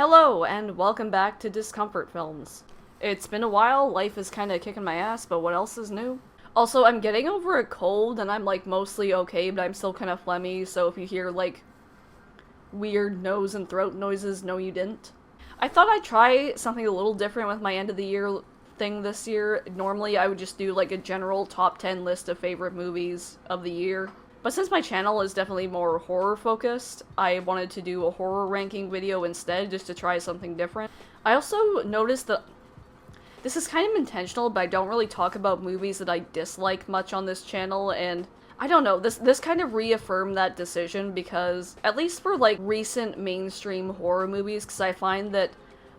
Hello, and welcome back to Discomfort Films. It's been a while, life is kinda kicking my ass, but what else is new? Also, I'm getting over a cold, and I'm, mostly okay, but I'm still kinda phlegmy, so if you hear, weird nose and throat noises, no you didn't. I thought I'd try something a little different with my end of the year thing this year. Normally, I would just do, a general top 10 list of favorite movies of the year. But since my channel is definitely more horror-focused, I wanted to do a horror ranking video instead, just to try something different. I also noticed that this is kind of intentional, but I don't really talk about movies that I dislike much on this channel, and I don't know, this kind of reaffirmed that decision because, at least for, recent mainstream horror movies, because I find that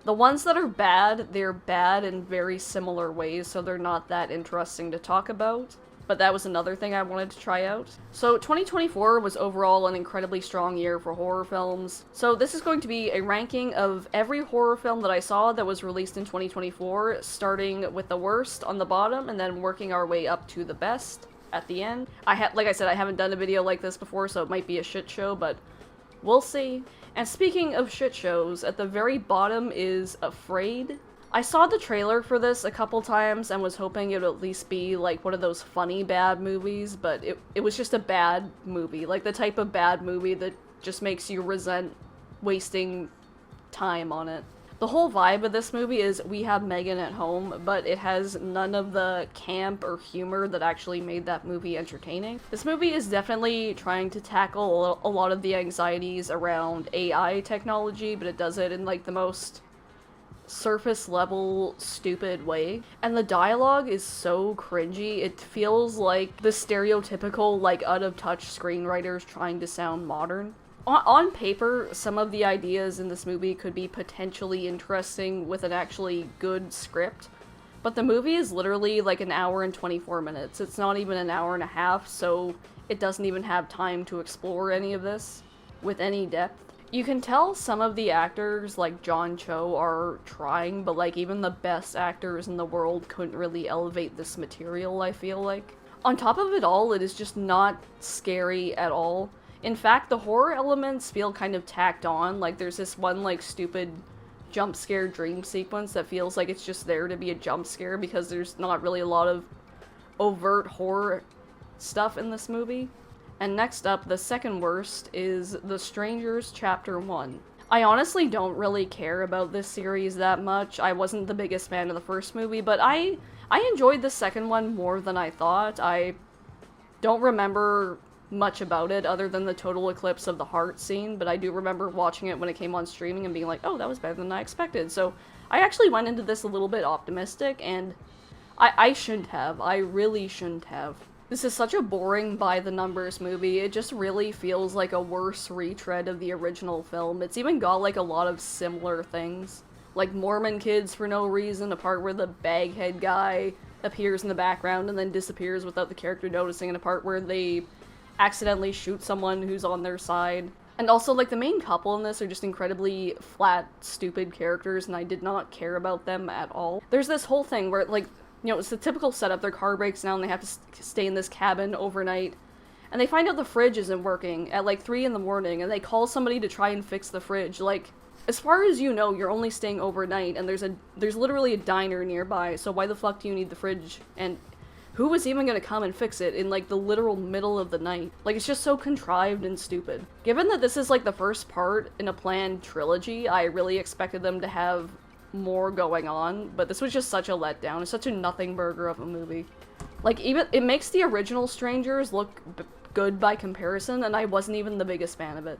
the ones that are bad, they're bad in very similar ways, so they're not that interesting to talk about. But that was another thing I wanted to try out. So 2024 was overall an incredibly strong year for horror films. So this is going to be a ranking of every horror film that I saw that was released in 2024, starting with the worst on the bottom and then working our way up to the best at the end. Like I said, I haven't done a video like this before, so it might be a shit show, but we'll see. And speaking of shit shows, at the very bottom is Afraid. I saw the trailer for this a couple times and was hoping it would at least be one of those funny bad movies, but it was just a bad movie. The type of bad movie that just makes you resent wasting time on it. The whole vibe of this movie is we have Megan at home, but it has none of the camp or humor that actually made that movie entertaining. This movie is definitely trying to tackle a lot of the anxieties around AI technology, but it does it in the most surface level stupid way, and the dialogue is so cringy. It feels like the stereotypical out of touch screenwriters trying to sound modern. On paper, some of the ideas in this movie could be potentially interesting with an actually good script, but the movie is literally an hour and 24 minutes. It's not even an hour and a half, so it doesn't even have time to explore any of this with any depth. You can tell some of the actors, like John Cho, are trying, but even the best actors in the world couldn't really elevate this material, I feel like. On top of it all, it is just not scary at all. In fact, the horror elements feel kind of tacked on. There's this one, stupid jump scare dream sequence that feels like it's just there to be a jump scare because there's not really a lot of overt horror stuff in this movie. And next up, the second worst, is The Strangers Chapter 1. I honestly don't really care about this series that much. I wasn't the biggest fan of the first movie, but I enjoyed the second one more than I thought. I don't remember much about it other than the total eclipse of the heart scene, but I do remember watching it when it came on streaming and being like, oh, that was better than I expected. So I actually went into this a little bit optimistic, and I shouldn't have. I really shouldn't have. This is such a boring by-the-numbers movie. It just really feels like a worse retread of the original film. It's even got a lot of similar things. Mormon kids for no reason, a part where the baghead guy appears in the background and then disappears without the character noticing, and a part where they accidentally shoot someone who's on their side. And also, the main couple in this are just incredibly flat, stupid characters, and I did not care about them at all. There's this whole thing where, it's the typical setup. Their car breaks down, they have to stay in this cabin overnight, and they find out the fridge isn't working at 3 in the morning, and they call somebody to try and fix the fridge. As far as you know, you're only staying overnight, and there's literally a diner nearby, so why the fuck do you need the fridge? And who is even gonna come and fix it in the literal middle of the night? It's just so contrived and stupid. Given that this is the first part in a planned trilogy, I really expected them to have more going on, but this was just such a letdown. It's such a nothing burger of a movie. Even it makes the original Strangers look good by comparison, and I wasn't even the biggest fan of it.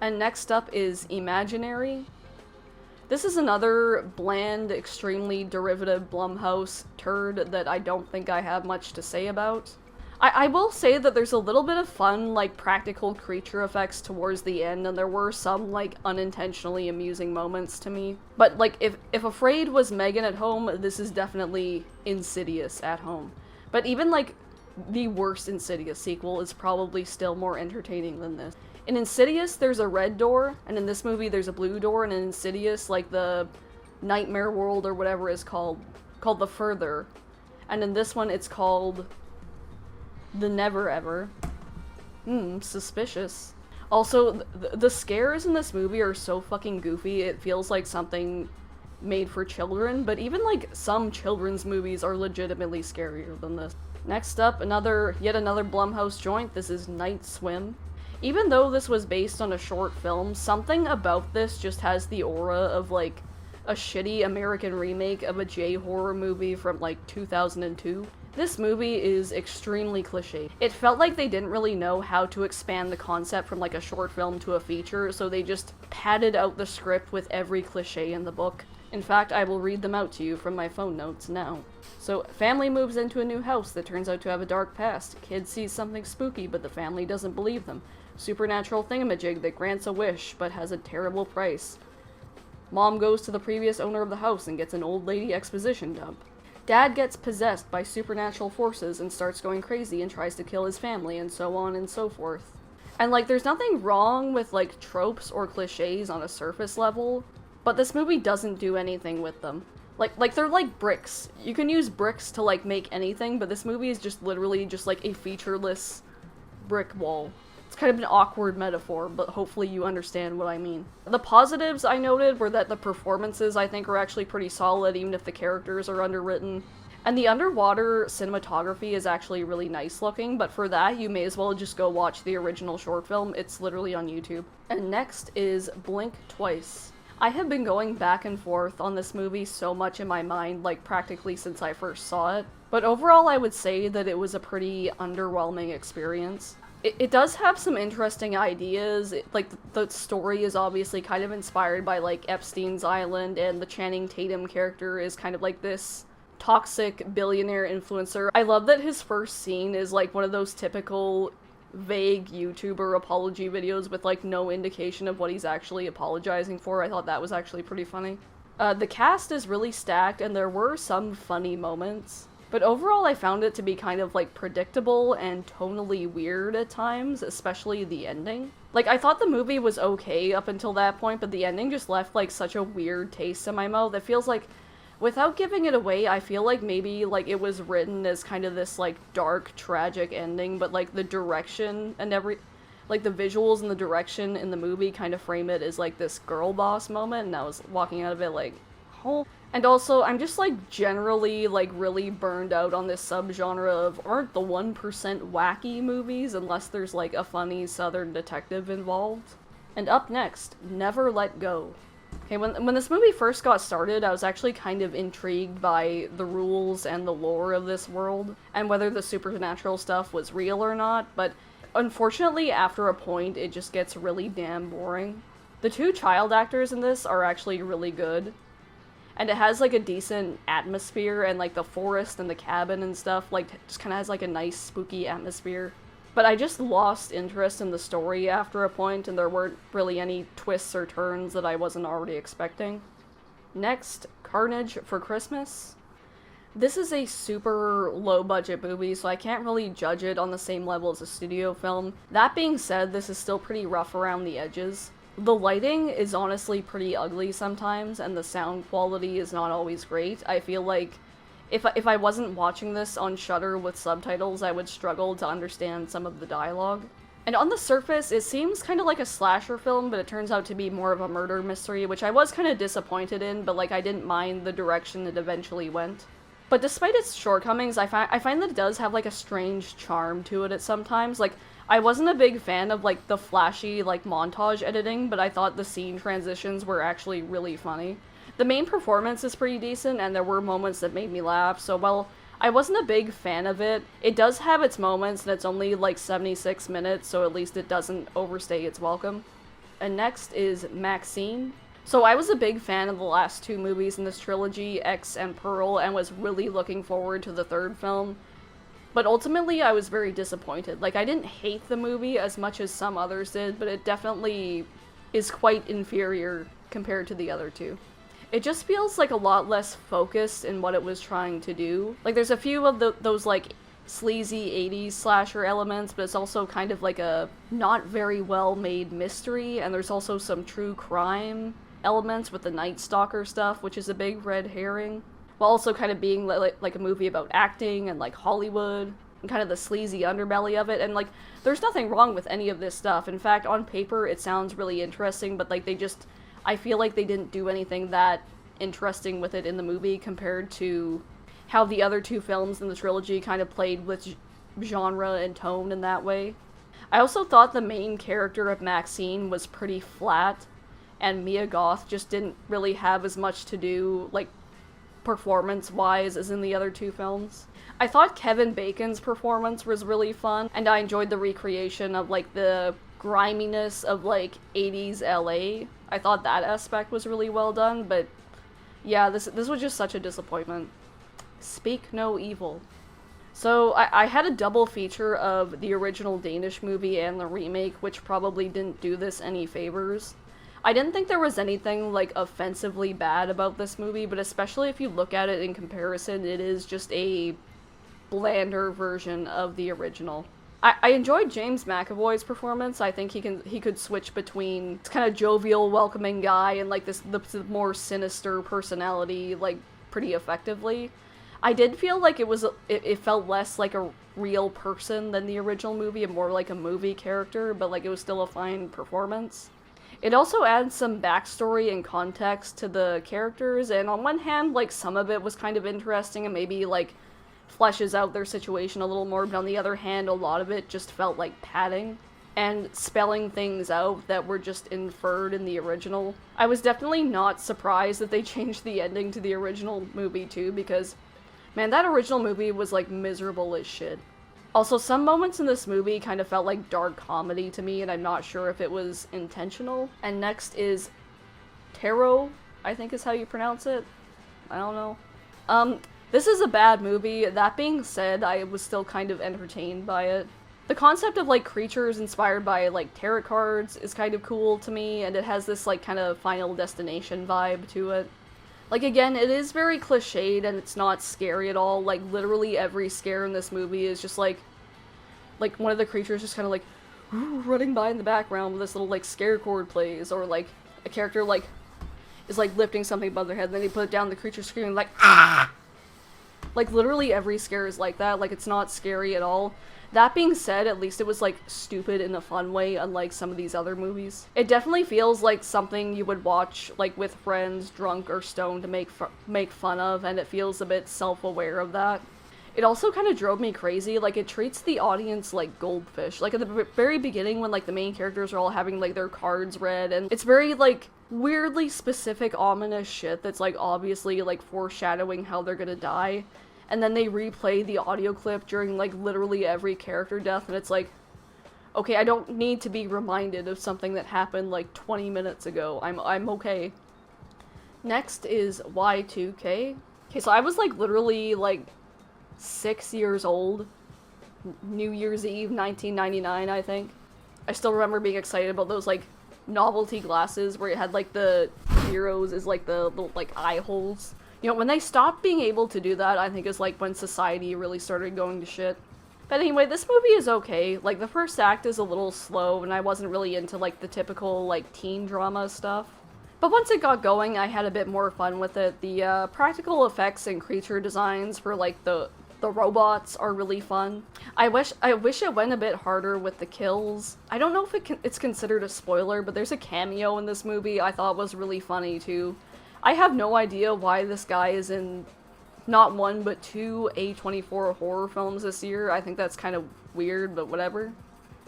And next up is Imaginary. This is another bland, extremely derivative Blumhouse turd that I don't think I have much to say about. I will say that there's a little bit of fun, practical creature effects towards the end, and there were some, unintentionally amusing moments to me. But, if Afraid was Megan at home, this is definitely Insidious at home. But even, the worst Insidious sequel is probably still more entertaining than this. In Insidious, there's a red door, and in this movie there's a blue door, and in Insidious, the Nightmare World or whatever is called The Further. And in this one, it's called The Never Ever. Suspicious. Also, the scares in this movie are so fucking goofy, it feels like something made for children, but even like some children's movies are legitimately scarier than this. Next up, yet another Blumhouse joint. This is Night Swim. Even though this was based on a short film, something about this just has the aura of like a shitty American remake of a J-horror movie from like 2002. This movie is extremely cliche. It felt like they didn't really know how to expand the concept from like a short film to a feature, so they just padded out the script with every cliche in the book. In fact, I will read them out to you from my phone notes now. So, family moves into a new house that turns out to have a dark past. Kid sees something spooky, but the family doesn't believe them. Supernatural thingamajig that grants a wish, but has a terrible price. Mom goes to the previous owner of the house and gets an old lady exposition dump. Dad gets possessed by supernatural forces and starts going crazy and tries to kill his family, and so on and so forth. And like, there's nothing wrong with like tropes or cliches on a surface level, but this movie doesn't do anything with them. Like they're like bricks. You can use bricks to like make anything, but this movie is just literally just like a featureless brick wall. It's kind of an awkward metaphor, but hopefully you understand what I mean. The positives I noted were that the performances I think are actually pretty solid, even if the characters are underwritten. And the underwater cinematography is actually really nice looking, but for that you may as well just go watch the original short film. It's literally on YouTube. And next is Blink Twice. I have been going back and forth on this movie so much in my mind, like practically since I first saw it. But overall I would say that it was a pretty underwhelming experience. It does have some interesting ideas. Like, the story is obviously kind of inspired by, like, Epstein's Island, and the Channing Tatum character is kind of like this toxic billionaire influencer. I love that his first scene is, like, one of those typical vague YouTuber apology videos with, like, no indication of what he's actually apologizing for. I thought that was actually pretty funny. The cast is really stacked, and there were some funny moments. But overall, I found it to be kind of, like, predictable and tonally weird at times, especially the ending. Like, I thought the movie was okay up until that point, but the ending just left, like, such a weird taste in my mouth. It feels like, without giving it away, I feel like maybe, like, it was written as kind of this, like, dark, tragic ending, but, like, the direction and like, the visuals and the direction in the movie kind of frame it as, like, this girl boss moment, and I was walking out of it like, oh. And also, I'm just, like, generally, like, really burned out on this subgenre of aren't the 1% wacky movies unless there's, like, a funny southern detective involved. And up next, Never Let Go. Okay, when this movie first got started, I was actually kind of intrigued by the rules and the lore of this world, and whether the supernatural stuff was real or not, but unfortunately, after a point, it just gets really damn boring. The two child actors in this are actually really good. And it has, like, a decent atmosphere, and, like, the forest and the cabin and stuff, like, just kind of has, like, a nice, spooky atmosphere. But I just lost interest in the story after a point, and there weren't really any twists or turns that I wasn't already expecting. Next, Carnage for Christmas. This is a super low-budget movie, so I can't really judge it on the same level as a studio film. That being said, this is still pretty rough around the edges. The lighting is honestly pretty ugly sometimes, and the sound quality is not always great. I feel like if I wasn't watching this on Shudder with subtitles, I would struggle to understand some of the dialogue. And on the surface, it seems kind of like a slasher film, but it turns out to be more of a murder mystery, which I was kind of disappointed in, but like I didn't mind the direction it eventually went. But despite its shortcomings, I find that it does have like a strange charm to it at sometimes. Like, I wasn't a big fan of, like, the flashy, like, montage editing, but I thought the scene transitions were actually really funny. The main performance is pretty decent, and there were moments that made me laugh, so while I wasn't a big fan of it, it does have its moments, and it's only, like, 76 minutes, so at least it doesn't overstay its welcome. And next is Maxine. So I was a big fan of the last two movies in this trilogy, X and Pearl, and was really looking forward to the third film. But ultimately, I was very disappointed. Like, I didn't hate the movie as much as some others did, but it definitely is quite inferior compared to the other two. It just feels like a lot less focused in what it was trying to do. Like, there's a few of those, like, sleazy 80s slasher elements, but it's also kind of like a not very well-made mystery, and there's also some true crime elements with the Night Stalker stuff, which is a big red herring. While also kind of being like a movie about acting and like Hollywood. and kind of the sleazy underbelly of it, and, like, there's nothing wrong with any of this stuff. In fact, on paper, it sounds really interesting, but, like, I feel like they didn't do anything that interesting with it in the movie compared to how the other two films in the trilogy kind of played with genre and tone in that way. I also thought the main character of Maxine was pretty flat, and Mia Goth just didn't really have as much to do, like, performance-wise as in the other two films. I thought Kevin Bacon's performance was really fun, and I enjoyed the recreation of, like, the griminess of, like, 80s LA. I thought that aspect was really well done, but yeah, this was just such a disappointment. Speak no evil. So, I had a double feature of the original Danish movie and the remake, which probably didn't do this any favors. I didn't think there was anything, like, offensively bad about this movie, but especially if you look at it in comparison, it is just a blander version of the original. I enjoyed James McAvoy's performance. I think he could switch between this kind of jovial, welcoming guy and, like, the more sinister personality, like, pretty effectively. I did feel like it felt less like a real person than the original movie and more like a movie character, but, like, it was still a fine performance. It also adds some backstory and context to the characters, and on one hand, like, some of it was kind of interesting and maybe, like, fleshes out their situation a little more, but on the other hand, a lot of it just felt like padding and spelling things out that were just inferred in the original. I was definitely not surprised that they changed the ending to the original movie too, because man, that original movie was, like, miserable as shit. Also, some moments in this movie kind of felt like dark comedy to me, and I'm not sure if it was intentional. And next is Tarot, I think is how you pronounce it. I don't know. This is a bad movie. That being said, I was still kind of entertained by it. The concept of, like, creatures inspired by, like, tarot cards is kind of cool to me, and it has this, like, kind of Final Destination vibe to it. Like, again, it is very cliched, and it's not scary at all. Like, literally every scare in this movie is just, like, one of the creatures just kind of, like, running by in the background with this little, like, scare chord plays, or, like, a character, like, is, like, lifting something above their head, and then they put it down, the creature screaming, like, ah! Like, literally every scare is like that. Like, it's not scary at all. That being said, at least it was, like, stupid in a fun way, unlike some of these other movies. It definitely feels like something you would watch, like, with friends, drunk or stoned, to make fun of, and it feels a bit self-aware of that. It also kind of drove me crazy. Like, it treats the audience like goldfish. Like, at the very beginning, when, like, the main characters are all having, like, their cards read, and it's very, like, weirdly specific, ominous shit that's, like, obviously, like, foreshadowing how they're gonna die. And then they replay the audio clip during, like, literally every character death, and it's like, okay, I don't need to be reminded of something that happened, like, 20 minutes ago. I'm okay. Next is Y2K. Okay, so I was, like, literally, like, 6 years old. New Year's Eve, 1999, I think. I still remember being excited about those, like, novelty glasses where it had, like, the heroes as, like, the little, like, eye holes. You know, when they stopped being able to do that, I think is, like, when society really started going to shit. But anyway, this movie is okay. Like, the first act is a little slow, and I wasn't really into, like, the typical, like, teen drama stuff. But once it got going, I had a bit more fun with it. The, practical effects and creature designs for, like, the robots are really fun. I wish it went a bit harder with the kills. I don't know if it's considered a spoiler, but there's a cameo in this movie I thought was really funny, too. I have no idea why this guy is in not one, but two A24 horror films this year. I think that's kind of weird, but whatever.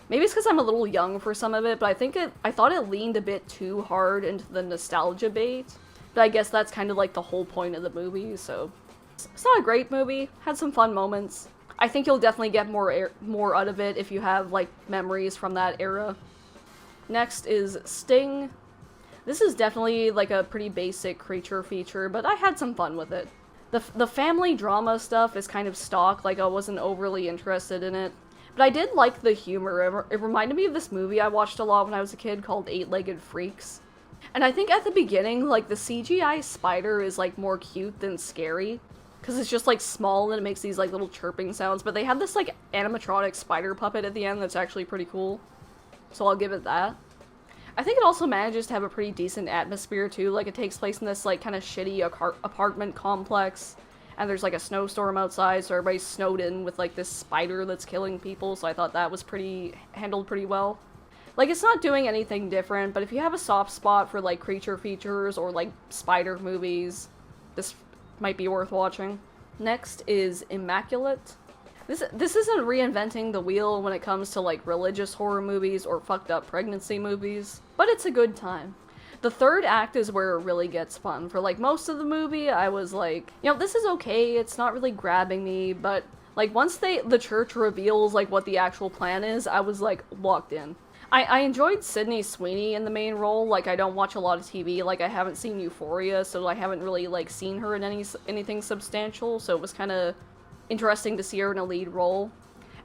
Maybe it's because I'm a little young for some of it, but I thought it leaned a bit too hard into the nostalgia bait. But I guess that's kind of like the whole point of the movie, so. It's not a great movie. Had some fun moments. I think you'll definitely get more out of it if you have, like, memories from that era. Next is Sting. This is definitely, like, a pretty basic creature feature, but I had some fun with it. The family drama stuff is kind of stock, like, I wasn't overly interested in it. But I did like the humor. It reminded me of this movie I watched a lot when I was a kid called Eight-Legged Freaks. And I think at the beginning, like, the CGI spider is, like, more cute than scary. Because it's just, like, small and it makes these, like, little chirping sounds. But they have this, like, animatronic spider puppet at the end that's actually pretty cool. So I'll give it that. I think it also manages to have a pretty decent atmosphere, too. Like, it takes place in this, like, kind of shitty apartment complex. and there's like a snowstorm outside, so everybody's snowed in with like this spider that's killing people, so I thought that was handled pretty well. Like, it's not doing anything different, but if you have a soft spot for like creature features or like spider movies, this might be worth watching. Next is Immaculate. This isn't reinventing the wheel when it comes to like religious horror movies or fucked up pregnancy movies, but it's a good time. The third act is where it really gets fun. For like most of the movie, I was like, you know, this is okay, it's not really grabbing me, but like once the church reveals like what the actual plan is, I was like locked in. I enjoyed Sydney Sweeney in the main role. Like, I don't watch a lot of TV, like I haven't sseen Euphoria, so I haven't really like seen her in anything substantial, so it was kind of interesting to see her in a lead role.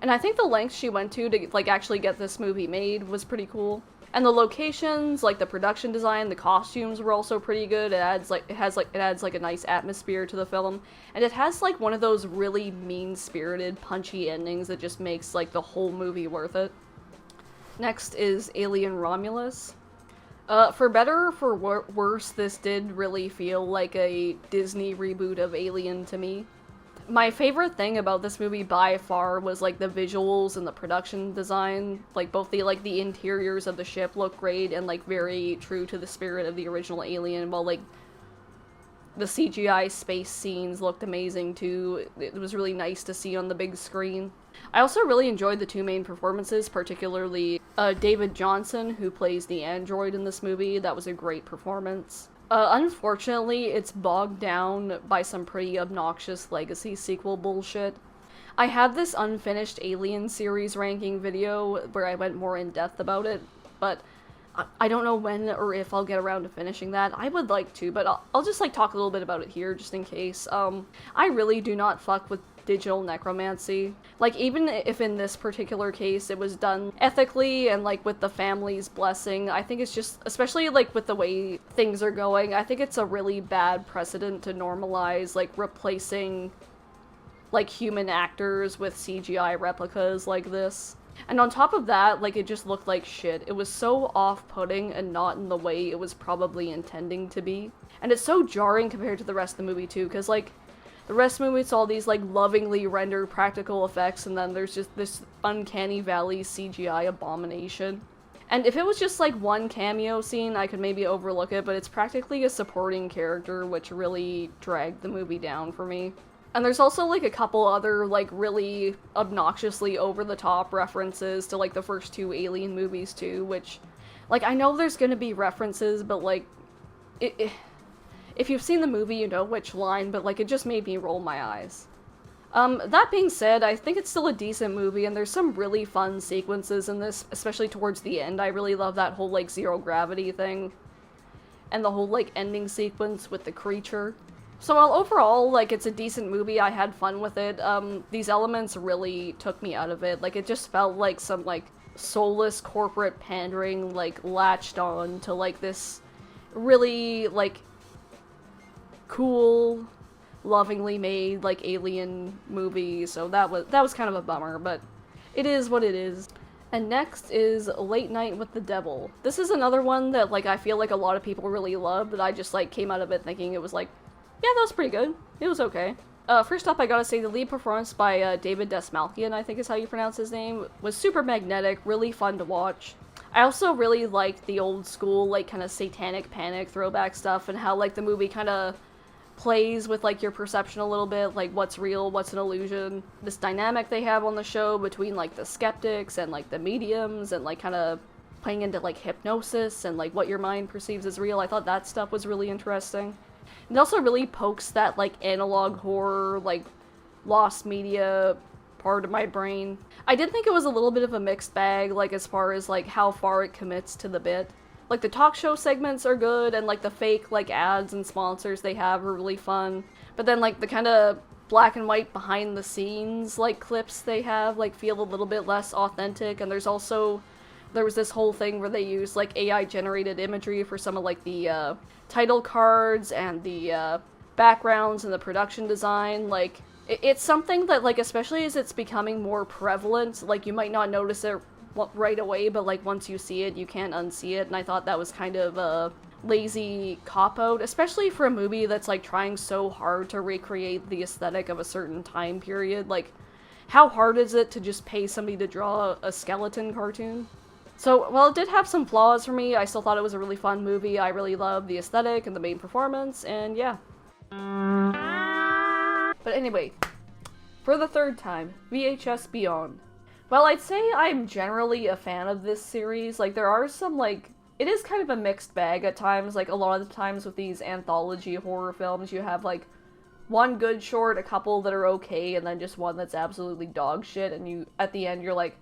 And I think the lengths she went to like actually get this movie made was pretty cool. And the locations, like the production design, the costumes were also pretty good. It adds like a nice atmosphere to the film. And it has like one of those really mean-spirited, punchy endings that just makes like the whole movie worth it. Next is Alien Romulus. For better or for worse, this did really feel like a Disney reboot of Alien to me. My favorite thing about this movie by far was like the visuals and the production design. Like both the interiors of the ship look great and like very true to the spirit of the original Alien, while like the CGI space scenes looked amazing too. It was really nice to see on the big screen. I also really enjoyed the two main performances, particularly David Johnson, who plays the android in this movie. That was a great performance. Unfortunately, it's bogged down by some pretty obnoxious legacy sequel bullshit. I have this unfinished Alien series ranking video where I went more in depth about it, but I don't know when or if I'll get around to finishing that. I would like to, but I'll just like talk a little bit about it here just in case. I really do not fuck with digital necromancy. Like, even if in this particular case it was done ethically and like with the family's blessing, I think it's just, especially like with the way things are going, I think it's a really bad precedent to normalize like replacing like human actors with CGI replicas like this. And on top of that, like, it just looked like shit. It was so off-putting and not in the way it was probably intending to be. And it's so jarring compared to the rest of the movie too, because like the rest of the movie, it's all these like lovingly rendered practical effects, and then there's just this uncanny valley CGI abomination. And if it was just like one cameo scene, I could maybe overlook it, but it's practically a supporting character, which really dragged the movie down for me. And there's also like a couple other like really obnoxiously over-the-top references to like the first two Alien movies too, which like I know there's gonna be references, but like if you've seen the movie, you know which line, but like it just made me roll my eyes. That being said, I think it's still a decent movie, and there's some really fun sequences in this, especially towards the end. I really love that whole like zero gravity thing, and the whole like ending sequence with the creature. So while overall, like, it's a decent movie, I had fun with it, these elements really took me out of it. Like, it just felt like some, like, soulless corporate pandering, like, latched on to, like, this really, like, cool, lovingly made, like, alien movie, so that was kind of a bummer, but it is what it is. And next is Late Night with the Devil. This is another one that, like, I feel like a lot of people really love, but I just, like, came out of it thinking it was, like, yeah, that was pretty good. It was okay. First up, I gotta say the lead performance by David Dastmalchian, I think is how you pronounce his name, was super magnetic, really fun to watch. I also really liked the old school, like, kind of satanic panic throwback stuff, and how, like, the movie kind of plays with, like, your perception a little bit, like, what's real, what's an illusion. This dynamic they have on the show between, like, the skeptics and, like, the mediums, and, like, kind of playing into, like, hypnosis and, like, what your mind perceives as real. I thought that stuff was really interesting. It also really pokes that, like, analog horror, like, lost media part of my brain. I did think it was a little bit of a mixed bag, like, as far as, like, how far it commits to the bit. Like, the talk show segments are good, and, like, the fake, like, ads and sponsors they have are really fun. But then, like, the kind of black and white behind the scenes, like, clips they have, like, feel a little bit less authentic, and there was this whole thing where they used, like, AI-generated imagery for some of, like, the, title cards and the, backgrounds and the production design. Like, it's something that, like, especially as it's becoming more prevalent, like, you might not notice it right away, but, like, once you see it, you can't unsee it, and I thought that was kind of, lazy cop-out, especially for a movie that's like trying so hard to recreate the aesthetic of a certain time period. Like, how hard is it to just pay somebody to draw a skeleton cartoon? So, while it did have some flaws for me, I still thought it was a really fun movie. I really loved the aesthetic and the main performance, and yeah. But anyway, for the third time, VHS Beyond. Well, I'd say I'm generally a fan of this series. Like, there are some, like, it is kind of a mixed bag at times. Like, a lot of the times with these anthology horror films, you have, like, one good short, a couple that are okay, and then just one that's absolutely dog shit, and you, at the end, you're like,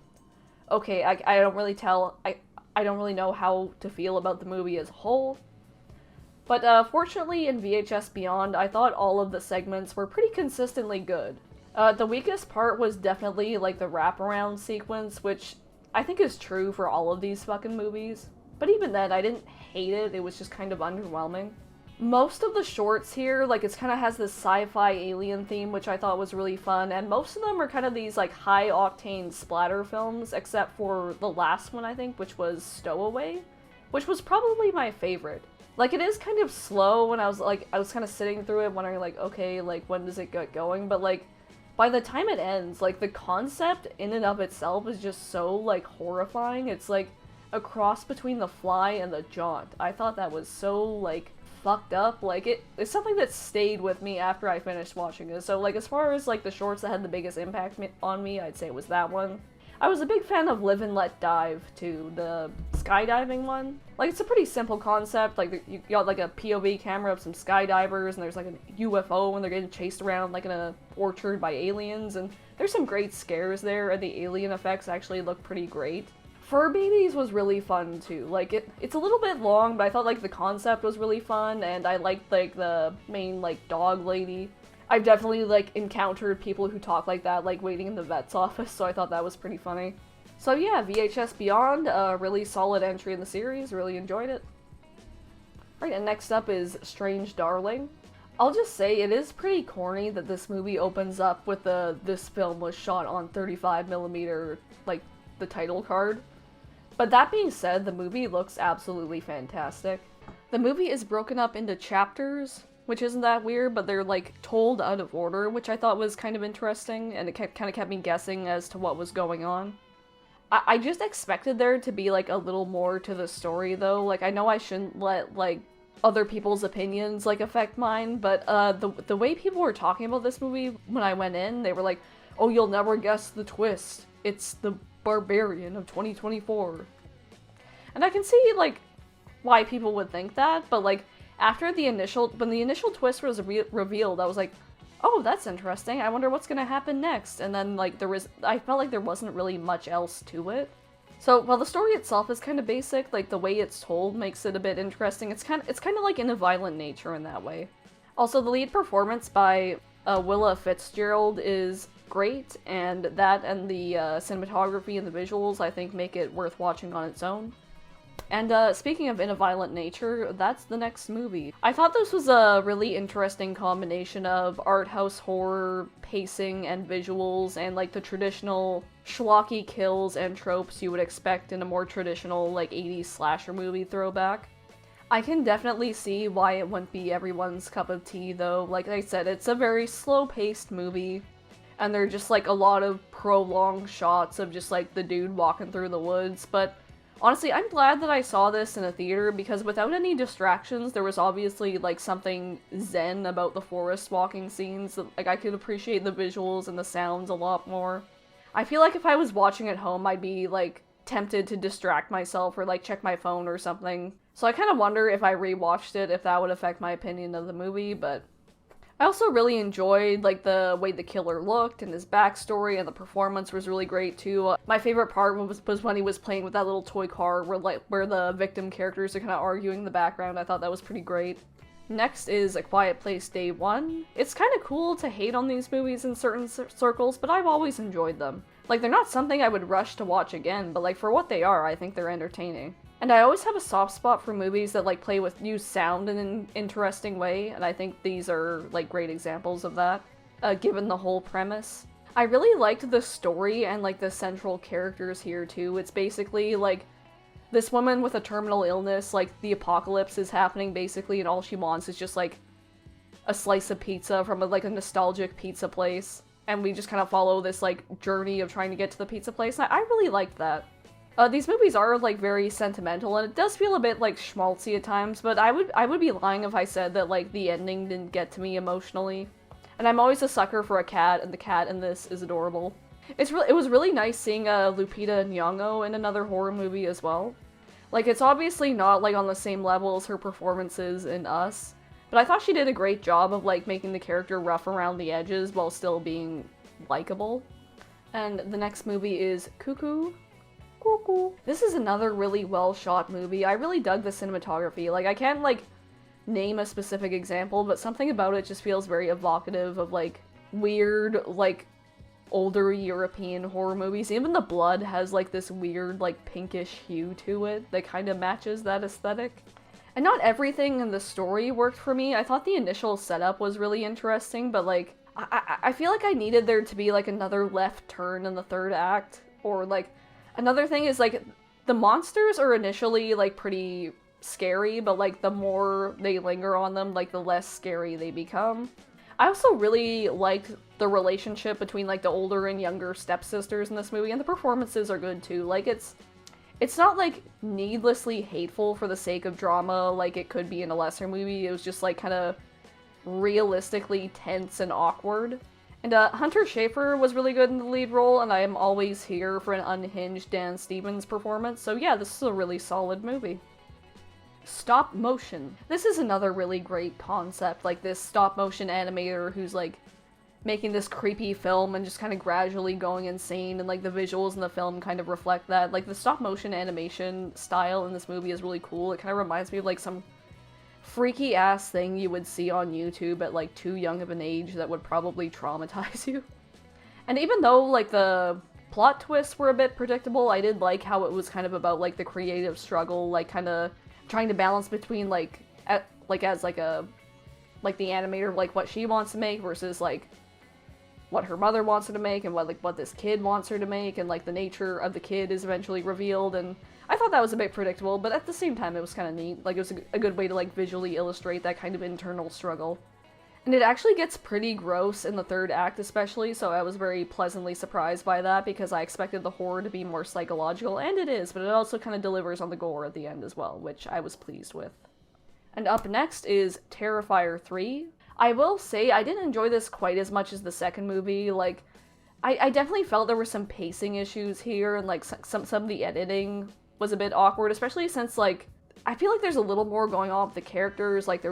okay, I don't really I don't really know how to feel about the movie as a whole. But fortunately in VHS Beyond, I thought all of the segments were pretty consistently good. The weakest part was definitely like the wraparound sequence, which I think is true for all of these fucking movies. But even then, I didn't hate it, it was just kind of underwhelming. Most of the shorts here, like, it kind of has this sci-fi alien theme, which I thought was really fun, and most of them are kind of these, like, high-octane splatter films, except for the last one, I think, which was Stowaway, which was probably my favorite. Like, it is kind of slow when I was kind of sitting through it, wondering, like, okay, like, when does it get going? But, like, by the time it ends, like, the concept in and of itself is just so, like, horrifying. It's, like, a cross between The Fly and The Jaunt. I thought that was so, like, fucked up. Like, it's something that stayed with me after I finished watching it. So, like, as far as, like, the shorts that had the biggest impact on me, I'd say it was that one. I was a big fan of Live and Let Dive, too, the skydiving one. Like, it's a pretty simple concept. Like, you got, like, a POV camera of some skydivers, and there's, like, a UFO, and they're getting chased around, like, in a orchard by aliens, and there's some great scares there, and the alien effects actually look pretty great. Fur Babies was really fun too. Like, it's a little bit long, but I thought, like, the concept was really fun, and I liked, like, the main, like, dog lady. I've definitely, like, encountered people who talk like that, like, waiting in the vet's office, so I thought that was pretty funny. So yeah, VHS Beyond, a really solid entry in the series, really enjoyed it. Right, and next up is Strange Darling. I'll just say, it is pretty corny that this movie opens up with this film was shot on 35mm, like, the title card. But that being said, the movie looks absolutely fantastic. The movie is broken up into chapters, which isn't that weird, but they're, like, told out of order, which I thought was kind of interesting, and it kind of kept me guessing as to what was going on. I just expected there to be, like, a little more to the story, though. Like, I know I shouldn't let, like, other people's opinions, like, affect mine, but the way people were talking about this movie when I went in, they were like, oh, you'll never guess the twist. It's the Barbarian of 2024. And I can see, like, why people would think that, but, like, after when the initial twist was revealed, I was like, oh, that's interesting, I wonder what's gonna happen next, and then, like, I felt like there wasn't really much else to it. So, while the story itself is kind of basic, like, the way it's told makes it a bit interesting. It's kind of like in a violent nature in that way. Also, the lead performance by Willa Fitzgerald is great, and that and the cinematography and the visuals, I think, make it worth watching on its own. And speaking of in a violent nature, that's the next movie. I thought this was a really interesting combination of art house horror, pacing, and visuals, and, like, the traditional schlocky kills and tropes you would expect in a more traditional, like, 80s slasher movie throwback. I can definitely see why it wouldn't be everyone's cup of tea, though. Like I said, it's a very slow-paced movie, and there are just, like, a lot of prolonged shots of just, like, the dude walking through the woods, but honestly, I'm glad that I saw this in a theater, because without any distractions, there was obviously, like, something zen about the forest walking scenes. Like, I could appreciate the visuals and the sounds a lot more. I feel like if I was watching at home, I'd be, like, tempted to distract myself or, like, check my phone or something. So I kind of wonder if I rewatched it, if that would affect my opinion of the movie, but I also really enjoyed, like, the way the killer looked and his backstory, and the performance was really great too. My favorite part was when he was playing with that little toy car where the victim characters are kind of arguing in the background. I thought that was pretty great. Next is A Quiet Place Day 1. It's kind of cool to hate on these movies in certain circles, but I've always enjoyed them. Like, they're not something I would rush to watch again, but, like, for what they are, I think they're entertaining. And I always have a soft spot for movies that, like, use sound in an interesting way, and I think these are, like, great examples of that, given the whole premise. I really liked the story and, like, the central characters here, too. It's basically, like, this woman with a terminal illness, like, the apocalypse is happening basically, and all she wants is just, like, a slice of pizza from, like, a nostalgic pizza place. And we just kind of follow this, like, journey of trying to get to the pizza place, and I really liked that. These movies are, like, very sentimental, and it does feel a bit, like, schmaltzy at times, but I would be lying if I said that, like, the ending didn't get to me emotionally. And I'm always a sucker for a cat, and the cat in this is adorable. It was really nice seeing Lupita Nyong'o in another horror movie as well. Like, it's obviously not, like, on the same level as her performances in Us, but I thought she did a great job of, like, making the character rough around the edges while still being likable. And the next movie is Cuckoo. Cuckoo. This is another really well-shot movie. I really dug the cinematography. Like, I can't, like, name a specific example, but something about it just feels very evocative of, like, weird, like, older European horror movies. Even the blood has, like, this weird, like, pinkish hue to it that kind of matches that aesthetic. And not everything in the story worked for me. I thought the initial setup was really interesting, but, like, I feel like I needed there to be, like, another left turn in the third act, or, like, another thing is, like, the monsters are initially, like, pretty scary, but, like, the more they linger on them, like, the less scary they become. I also really liked the relationship between, like, the older and younger stepsisters in this movie, and the performances are good, too. Like, it's not, like, needlessly hateful for the sake of drama like it could be in a lesser movie. It was just, like, kind of realistically tense and awkward. And Hunter Schafer was really good in the lead role, and I am always here for an unhinged Dan Stevens performance, so yeah, this is a really solid movie. Stop motion. This is another really great concept, like this stop motion animator who's like making this creepy film and just kind of gradually going insane, and like the visuals in the film kind of reflect that. Like the stop motion animation style in this movie is really cool. It kind of reminds me of like some freaky ass thing you would see on YouTube at like too young of an age that would probably traumatize you. And even though like the plot twists were a bit predictable, I did like how it was kind of about like the creative struggle, like kind of trying to balance between like as the animator, like what she wants to make versus like what her mother wants her to make, and what this kid wants her to make, and like the nature of the kid is eventually revealed. And I thought that was a bit predictable, but at the same time it was kind of neat. Like it was a good way to like visually illustrate that kind of internal struggle. And it actually gets pretty gross in the third act especially, so I was very pleasantly surprised by that because I expected the horror to be more psychological, and it is, but it also kind of delivers on the gore at the end as well, which I was pleased with. And up next is Terrifier 3. I will say I didn't enjoy this quite as much as the second movie. Like, I definitely felt there were some pacing issues here, and like some of the editing was a bit awkward, especially since like I feel like there's a little more going on with the characters. Like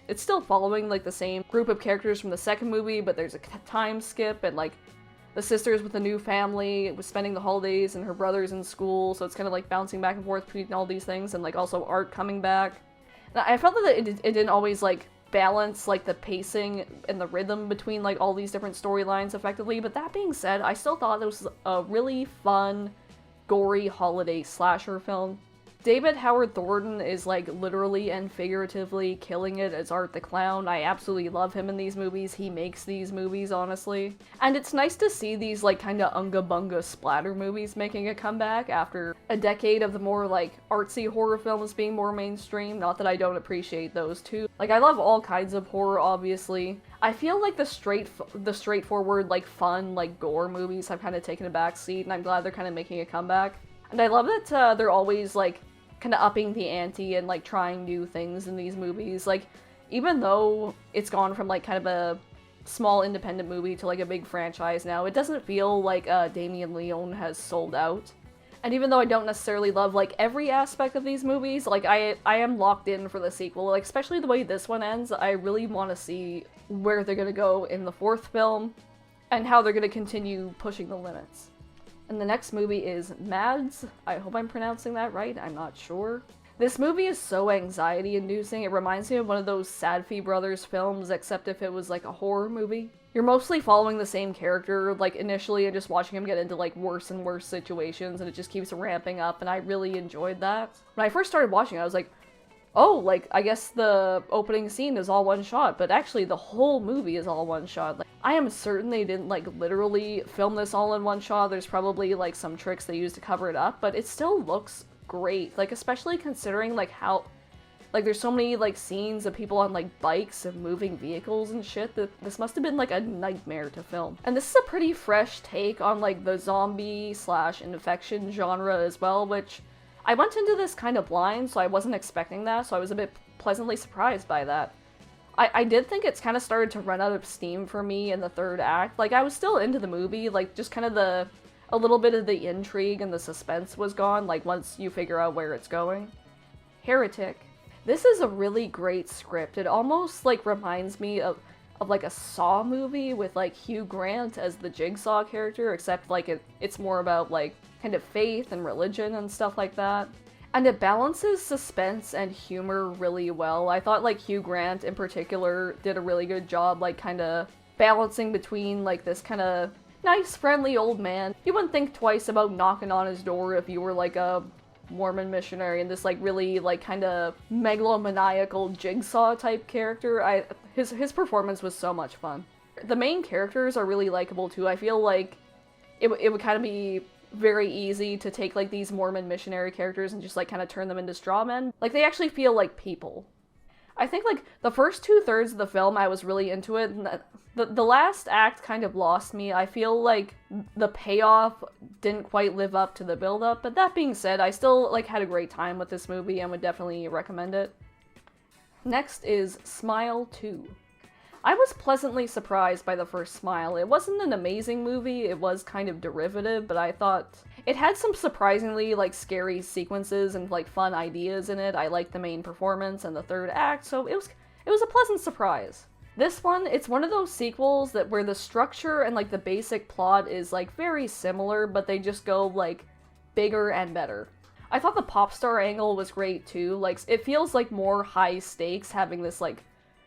it's still following like the same group of characters from the second movie, but there's a time skip, and like the sister's with a new family, was spending the holidays, and her brother's in school, so it's kind of like bouncing back and forth between all these things, and like also Art coming back. And I felt that it didn't always like balance like the pacing and the rhythm between like all these different storylines effectively, but that being said, I still thought it was a really fun, gory holiday slasher film. David Howard Thornton is like literally and figuratively killing it as Art the Clown. I absolutely love him in these movies. He makes these movies, honestly. And it's nice to see these like kind of unga bunga splatter movies making a comeback after a decade of the more like artsy horror films being more mainstream. Not that I don't appreciate those too. Like I love all kinds of horror, obviously. I feel like the straightforward like fun like gore movies have kind of taken a back seat, and I'm glad they're kind of making a comeback. And I love that they're always like kind of upping the ante and like trying new things in these movies. Like even though it's gone from like kind of a small independent movie to like a big franchise now, it doesn't feel like Damien Leone has sold out. And even though I don't necessarily love like every aspect of these movies, like I am locked in for the sequel. Like especially the way this one ends, I really want to see where they're gonna go in the fourth film and how they're gonna continue pushing the limits. And the next movie is Mads. I hope I'm pronouncing that right, I'm not sure. This movie is so anxiety-inducing. It reminds me of one of those Sadfi Brothers films, except if it was like a horror movie. You're mostly following the same character, like initially, and just watching him get into like worse and worse situations, and it just keeps ramping up, and I really enjoyed that. When I first started watching it, I was like, oh, like, I guess the opening scene is all one shot, but actually the whole movie is all one shot. Like, I am certain they didn't, like, literally film this all in one shot. There's probably, like, some tricks they used to cover it up, but it still looks great, like especially considering like how like there's so many like scenes of people on like bikes and moving vehicles and shit that this must have been like a nightmare to film. And this is a pretty fresh take on like the zombie slash infection genre as well, which I went into this kind of blind, so I wasn't expecting that, so I was a bit pleasantly surprised by that. I did think it's kind of started to run out of steam for me in the third act. Like, I was still into the movie, like, just kind of a little bit of the intrigue and the suspense was gone, like, once you figure out where it's going. Heretic. This is a really great script. It almost, like, reminds me of like, a Saw movie with, like, Hugh Grant as the Jigsaw character, except, like, it's more about, like, kind of faith and religion and stuff like that. And it balances suspense and humor really well. I thought, like, Hugh Grant in particular did a really good job, like, kind of balancing between, like, this kind of nice, friendly old man. You wouldn't think twice about knocking on his door if you were, like, a Mormon missionary, and this, like, really, like, kind of megalomaniacal Jigsaw type character. His performance was so much fun. The main characters are really likable, too. I feel like it would kind of be very easy to take, like, these Mormon missionary characters and just, like, kind of turn them into straw men. Like, they actually feel like people. I think, like, the first 2/3 of the film, I was really into it, and the last act kind of lost me. I feel like the payoff didn't quite live up to the build-up, but that being said, I still, like, had a great time with this movie and would definitely recommend it. Next is Smile 2. I was pleasantly surprised by the first Smile. It wasn't an amazing movie, it was kind of derivative, but I thought it had some surprisingly, like, scary sequences and, like, fun ideas in it. I liked the main performance and the third act, so it was a pleasant surprise. This one, it's one of those sequels that where the structure and, like, the basic plot is, like, very similar, but they just go, like, bigger and better. I thought the pop star angle was great, too. Like, it feels like more high stakes having this, like,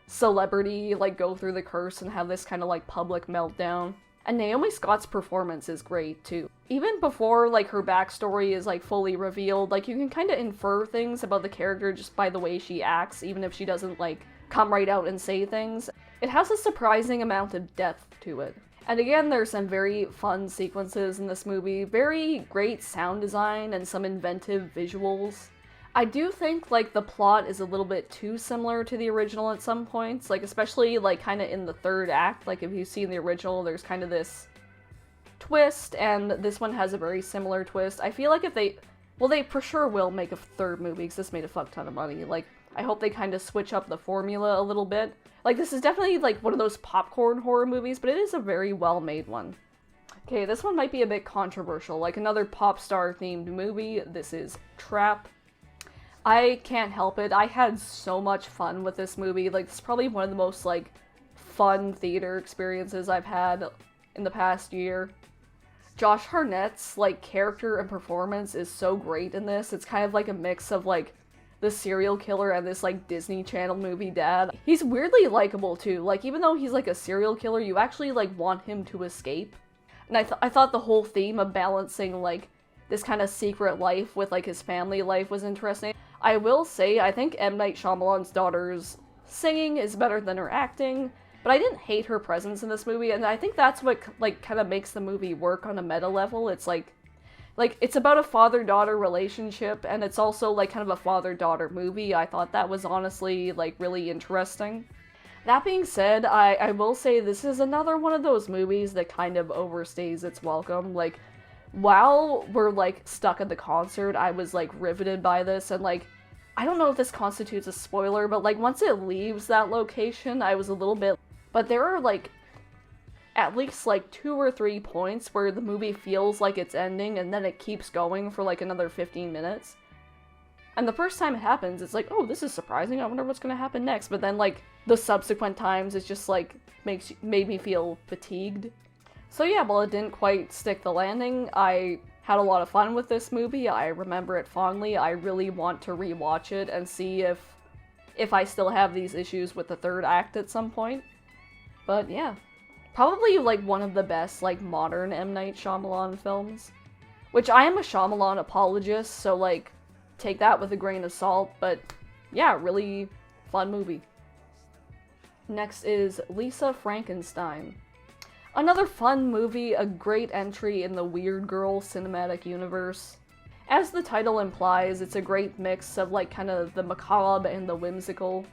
celebrity, like, go through the curse and have this kind of, like, public meltdown. And Naomi Scott's performance is great, too. Even before, like, her backstory is, like, fully revealed, like, you can kind of infer things about the character just by the way she acts, even if she doesn't, like, come right out and say things. It has a surprising amount of depth to it. And again, there's some very fun sequences in this movie, very great sound design, and some inventive visuals. I do think, like, the plot is a little bit too similar to the original at some points, like, especially, like, kind of in the third act. Like, if you see in the original, there's kind of this twist, and this one has a very similar twist. I feel like if they for sure will make a third movie, because this made a fuck ton of money. Like, I hope they kind of switch up the formula a little bit. Like, this is definitely, like, one of those popcorn horror movies, but it is a very well-made one. Okay, this one might be a bit controversial, like another pop star-themed movie. This is Trap. I can't help it. I had so much fun with this movie. Like, it's probably one of the most, like, fun theater experiences I've had in the past year. Josh Hartnett's, like, character and performance is so great in this. It's kind of like a mix of, like, the serial killer and this, like, Disney Channel movie dad. He's weirdly likable, too. Like, even though he's, like, a serial killer, you actually, like, want him to escape. And I thought the whole theme of balancing, like, this kind of secret life with, like, his family life was interesting. I will say, I think M. Night Shyamalan's daughter's singing is better than her acting, but I didn't hate her presence in this movie, and I think that's what, like, kind of makes the movie work on a meta level. It's like, it's about a father-daughter relationship, and it's also, like, kind of a father-daughter movie. I thought that was honestly, like, really interesting. That being said, I will say this is another one of those movies that kind of overstays its welcome. Like, while we're, like, stuck at the concert, I was, like, riveted by this, and, like, I don't know if this constitutes a spoiler, but, like, once it leaves that location, I was a little bit... But there are, like, at least, like, 2 or 3 points where the movie feels like it's ending, and then it keeps going for, like, another 15 minutes. And the first time it happens, it's like, oh, this is surprising, I wonder what's gonna happen next. But then, like, the subsequent times, it's just, like, made me feel fatigued. So yeah, while it didn't quite stick the landing, I had a lot of fun with this movie. I remember it fondly. I really want to rewatch it and see if I still have these issues with the third act at some point. But yeah. Probably, like, one of the best, like, modern M. Night Shyamalan films. Which I am a Shyamalan apologist, so, like, take that with a grain of salt, but yeah, really fun movie. Next is Lisa Frankenstein. Another fun movie, a great entry in the Weird Girl cinematic universe. As the title implies, it's a great mix of like kind of the macabre and the whimsical,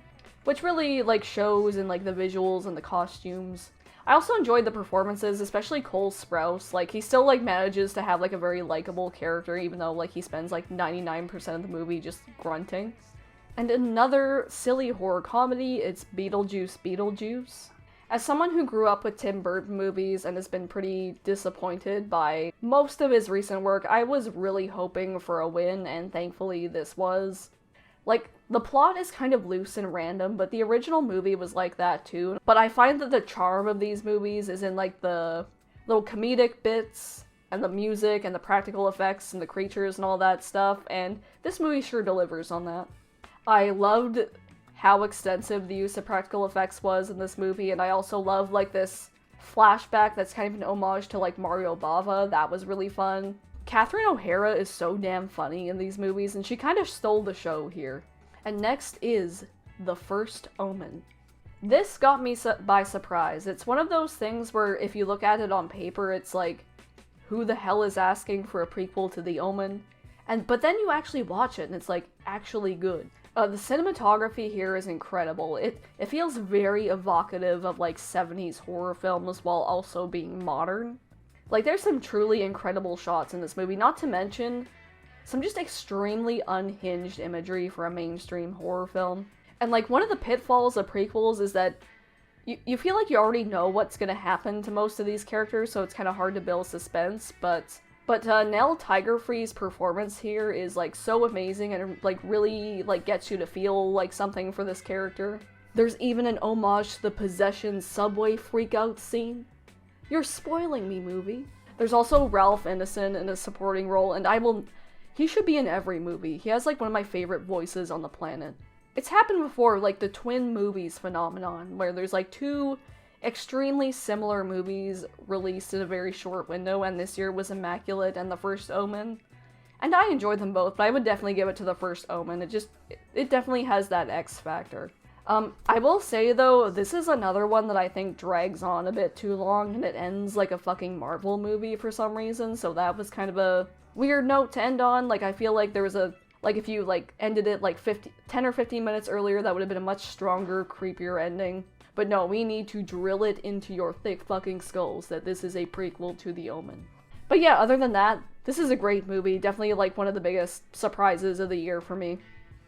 which really like shows in like the visuals and the costumes. I also enjoyed the performances, especially Cole Sprouse. Like, he still like manages to have like a very likable character, even though like he spends like 99% of the movie just grunting. And another silly horror comedy, it's Beetlejuice. As someone who grew up with Tim Burton movies and has been pretty disappointed by most of his recent work, I was really hoping for a win, and thankfully this was. Like, the plot is kind of loose and random, but the original movie was like that too. But I find that the charm of these movies is in like the little comedic bits, and the music, and the practical effects, and the creatures and all that stuff, and this movie sure delivers on that. I loved how extensive the use of practical effects was in this movie, and I also love like this flashback that's kind of an homage to like Mario Bava. That was really fun. Catherine O'Hara is so damn funny in these movies, and she kind of stole the show here. And next is The First Omen. This got me by surprise. It's one of those things where if you look at it on paper, it's like, who the hell is asking for a prequel to The Omen? But then you actually watch it, and it's like, actually good. The cinematography here is incredible. It feels very evocative of like 70s horror films while also being modern. Like, there's some truly incredible shots in this movie, not to mention some just extremely unhinged imagery for a mainstream horror film. And like, one of the pitfalls of prequels is that you feel like you already know what's gonna happen to most of these characters, so it's kind of hard to build suspense, but Nell Tigerfree's performance here is like so amazing and like really like gets you to feel like something for this character. There's even an homage to the Possession subway freakout scene. You're spoiling me, movie. There's also Ralph Ineson in a supporting role, and he should be in every movie. He has like one of my favorite voices on the planet. It's happened before, like the twin movies phenomenon, where there's like two extremely similar movies released in a very short window, and this year was Immaculate and The First Omen. And I enjoyed them both, but I would definitely give it to The First Omen. It definitely has that X factor. I will say though, this is another one that I think drags on a bit too long, and it ends like a fucking Marvel movie for some reason, so that was kind of a weird note to end on. Like, I feel like there was if you like ended it like 10 or 15 minutes earlier, that would have been a much stronger, creepier ending. But no, we need to drill it into your thick fucking skulls that this is a prequel to The Omen. But yeah, other than that, this is a great movie. Definitely like one of the biggest surprises of the year for me.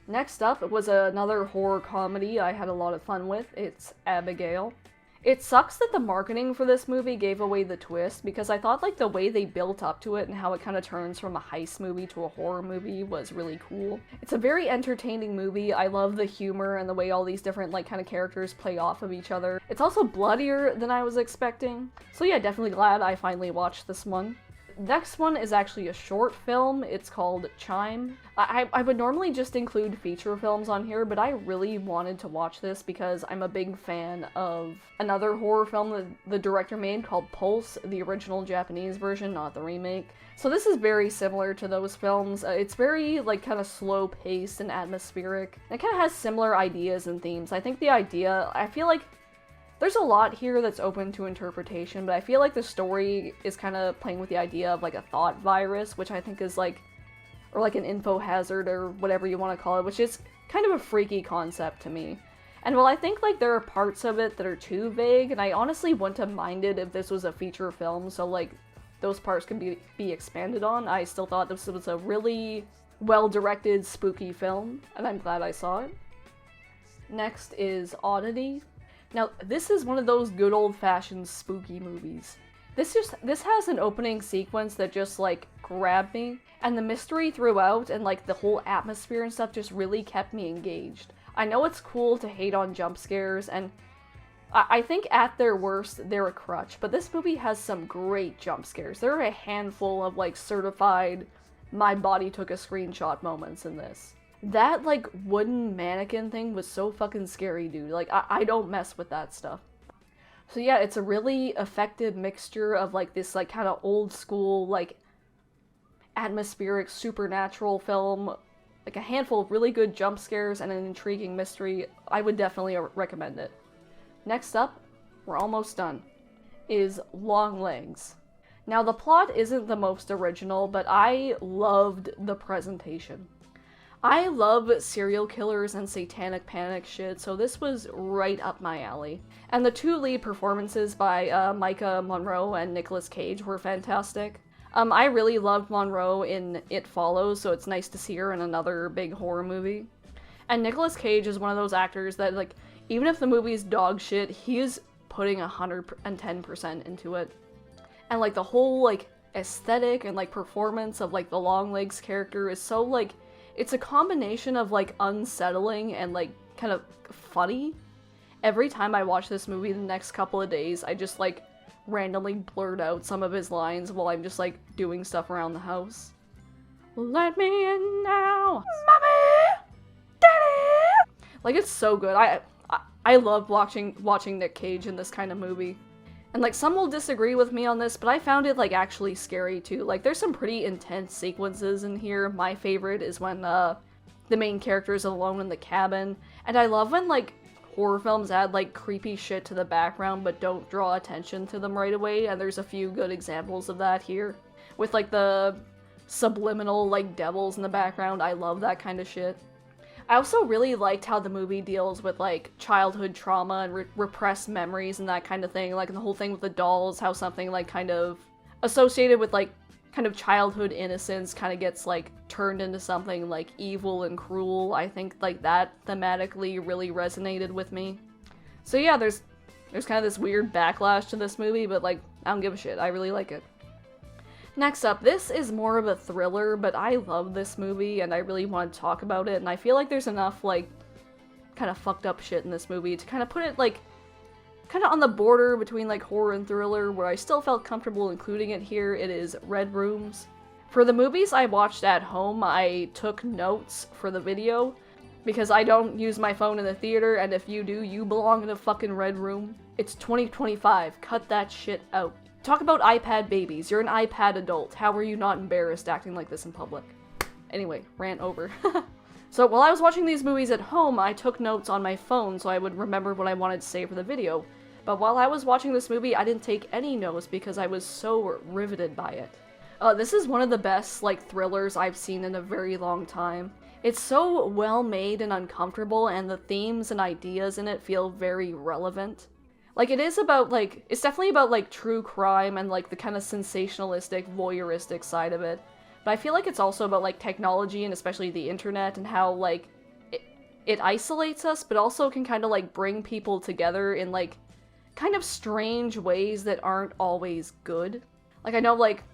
Next up was another horror comedy I had a lot of fun with. It's Abigail. It sucks that the marketing for this movie gave away the twist, because I thought like the way they built up to it and how it kind of turns from a heist movie to a horror movie was really cool. It's a very entertaining movie. I love the humor and the way all these different like kind of characters play off of each other. It's also bloodier than I was expecting. So yeah, definitely glad I finally watched this one. Next one is actually a short film. It's called Chime. I would normally just include feature films on here, but I really wanted to watch this because I'm a big fan of another horror film that the director made called Pulse, the original Japanese version, not the remake. So this is very similar to those films. It's very like kind of slow paced and atmospheric. It kind of has similar ideas and themes. I think I feel like there's a lot here that's open to interpretation, but I feel like the story is kind of playing with the idea of like a thought virus, which I think is like, or like an info hazard or whatever you want to call it, which is kind of a freaky concept to me. And while I think like there are parts of it that are too vague, and I honestly wouldn't have minded if this was a feature film, so like those parts can be expanded on, I still thought this was a really well-directed, spooky film, and I'm glad I saw it. Next is Oddity. Now, this is one of those good old-fashioned spooky movies. This has an opening sequence that just, like, grabbed me, and the mystery throughout and, like, the whole atmosphere and stuff just really kept me engaged. I know it's cool to hate on jump scares, and I think at their worst, they're a crutch, but this movie has some great jump scares. There are a handful of, like, certified my body took a screenshot moments in this. That, like, wooden mannequin thing was so fucking scary, dude. Like, I don't mess with that stuff. So yeah, it's a really effective mixture of, like, this, like, kind of old school, like, atmospheric, supernatural film, like, a handful of really good jump scares and an intriguing mystery. I would definitely recommend it. Next up, we're almost done, is Long Legs. Now, the plot isn't the most original, but I loved the presentation. I love serial killers and satanic panic shit, so this was right up my alley. And the two lead performances by Micah Monroe and Nicolas Cage were fantastic. I really loved Monroe in It Follows, so it's nice to see her in another big horror movie. And Nicolas Cage is one of those actors that, like, even if the movie's dog shit, he is putting 110% into it. And, like, the whole, like, aesthetic and, like, performance of, like, the Longlegs character is so, like, it's a combination of, like, unsettling and, like, kind of funny. Every time I watch this movie the next couple of days, I just, like, randomly blurt out some of his lines while I'm just, like, doing stuff around the house. Let me in now, mommy, daddy! Like, it's so good. I love watching Nick Cage in this kind of movie. And, like, some will disagree with me on this, but I found it, like, actually scary, too. Like, there's some pretty intense sequences in here. My favorite is when, the main character is alone in the cabin. And I love when, like, horror films add, like, creepy shit to the background, but don't draw attention to them right away, and there's a few good examples of that here. With, like, the subliminal, like, devils in the background. I love that kind of shit. I also really liked how the movie deals with, like, childhood trauma and repressed memories and that kind of thing. Like, the whole thing with the dolls, how something, like, kind of associated with, like, kind of childhood innocence kind of gets, like, turned into something, like, evil and cruel. I think, like, that thematically really resonated with me. So yeah, there's kind of this weird backlash to this movie, but, like, I don't give a shit. I really like it. Next up, this is more of a thriller, but I love this movie and I really want to talk about it, and I feel like there's enough, like, kind of fucked up shit in this movie to kind of put it, like, kind of on the border between, like, horror and thriller, where I still felt comfortable including it here. It is Red Rooms. For the movies I watched at home, I took notes for the video, because I don't use my phone in the theater, and if you do, you belong in a fucking red room. It's 2025, cut that shit out. Talk about iPad babies. You're an iPad adult. How are you not embarrassed acting like this in public? Anyway, rant over. So while I was watching these movies at home, I took notes on my phone so I would remember what I wanted to say for the video. But while I was watching this movie, I didn't take any notes because I was so riveted by it. This is one of the best, like, thrillers I've seen in a very long time. It's so well made and uncomfortable, and the themes and ideas in it feel very relevant. Like, it is about, like, it's definitely about, like, true crime and, like, the kind of sensationalistic, voyeuristic side of it. But I feel like it's also about, like, technology and especially the internet and how, like, it isolates us, but also can kind of, like, bring people together in, like, kind of strange ways that aren't always good. Like, I know, like,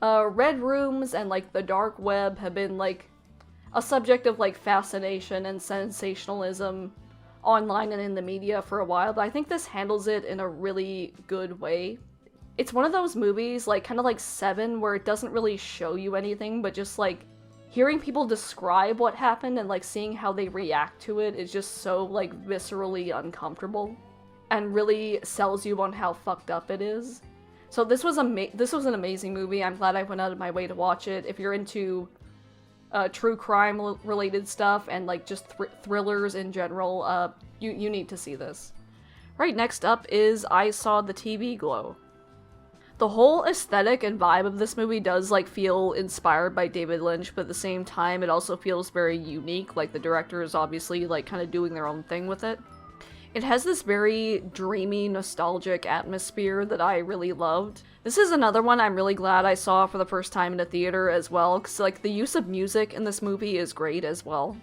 Red Rooms and, like, the dark web have been, like, a subject of, like, fascination and sensationalism online and in the media for a while, but I think this handles it in a really good way. It's one of those movies, like, kind of like Seven, where it doesn't really show you anything, but just, like, hearing people describe what happened and, like, seeing how they react to it is just so, like, viscerally uncomfortable, and really sells you on how fucked up it is. So this was an amazing movie. I'm glad I went out of my way to watch it. If you're into true crime related stuff and, like, just thrillers in general, you need to see this. Right, next up is I Saw the TV Glow. The whole aesthetic and vibe of this movie does, like, feel inspired by David Lynch, but at the same time it also feels very unique. Like, the director is obviously, like, kind of doing their own thing with it. It has this very dreamy, nostalgic atmosphere that I really loved. This is another one I'm really glad I saw for the first time in a theater as well, because, like, the use of music in this movie is great as well.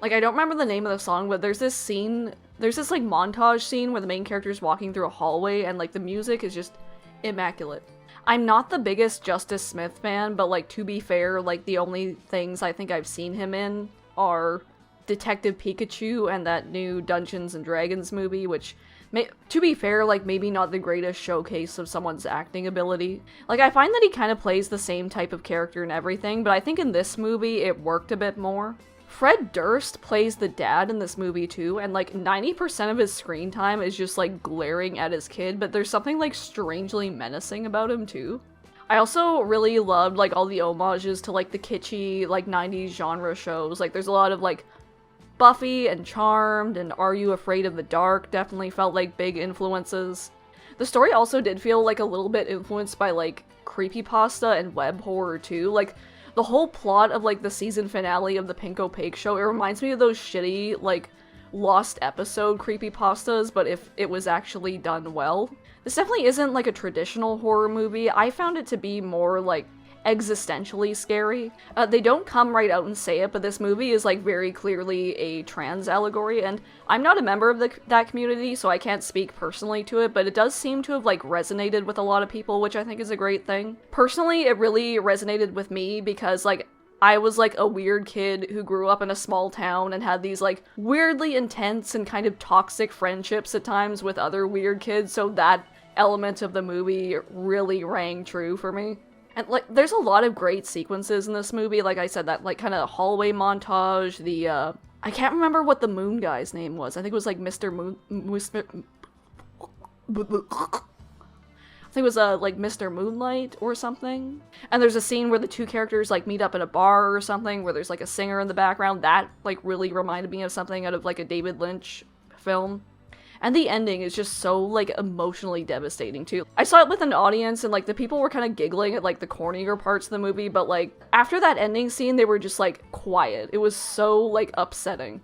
Like, I don't remember the name of the song, but there's this, like, montage scene where the main character is walking through a hallway, and, like, the music is just immaculate. I'm not the biggest Justice Smith fan, but, like, to be fair, like, the only things I think I've seen him in are Detective Pikachu and that new Dungeons and Dragons movie, which, to be fair, like, maybe not the greatest showcase of someone's acting ability. Like, I find that he kind of plays the same type of character and everything, but I think in this movie it worked a bit more. Fred Durst plays the dad in this movie too, and, like, 90% of his screen time is just, like, glaring at his kid, but there's something, like, strangely menacing about him too. I also really loved, like, all the homages to, like, the kitschy, like, 90s genre shows. Like, there's a lot of, like, Buffy and Charmed and Are You Afraid of the Dark definitely felt like big influences. The story also did feel like a little bit influenced by like creepypasta and web horror too. Like the whole plot of like the season finale of the Pink Opaque show, it reminds me of those shitty like lost episode creepypastas, but if it was actually done well. This definitely isn't like a traditional horror movie. I found it to be more like existentially scary. They don't come right out and say it, but this movie is like very clearly a trans allegory, and I'm not a member of that community, so I can't speak personally to it, but it does seem to have like resonated with a lot of people, which I think is a great thing. Personally, it really resonated with me because like I was like a weird kid who grew up in a small town and had these like weirdly intense and kind of toxic friendships at times with other weird kids, so that element of the movie really rang true for me. And, like, there's a lot of great sequences in this movie. Like I said, that, like, kind of hallway montage, the, I can't remember what the moon guy's name was. I think it was, like, Mr. Moon... I think it was, like, Mr. Moonlight or something. And there's a scene where the two characters, like, meet up in a bar or something, where there's, like, a singer in the background. That, like, really reminded me of something out of, like, a David Lynch film. And the ending is just so, like, emotionally devastating, too. I saw it with an audience, and, like, the people were kind of giggling at, like, the cornier parts of the movie, but, like, after that ending scene, they were just, like, quiet. It was so, like, upsetting.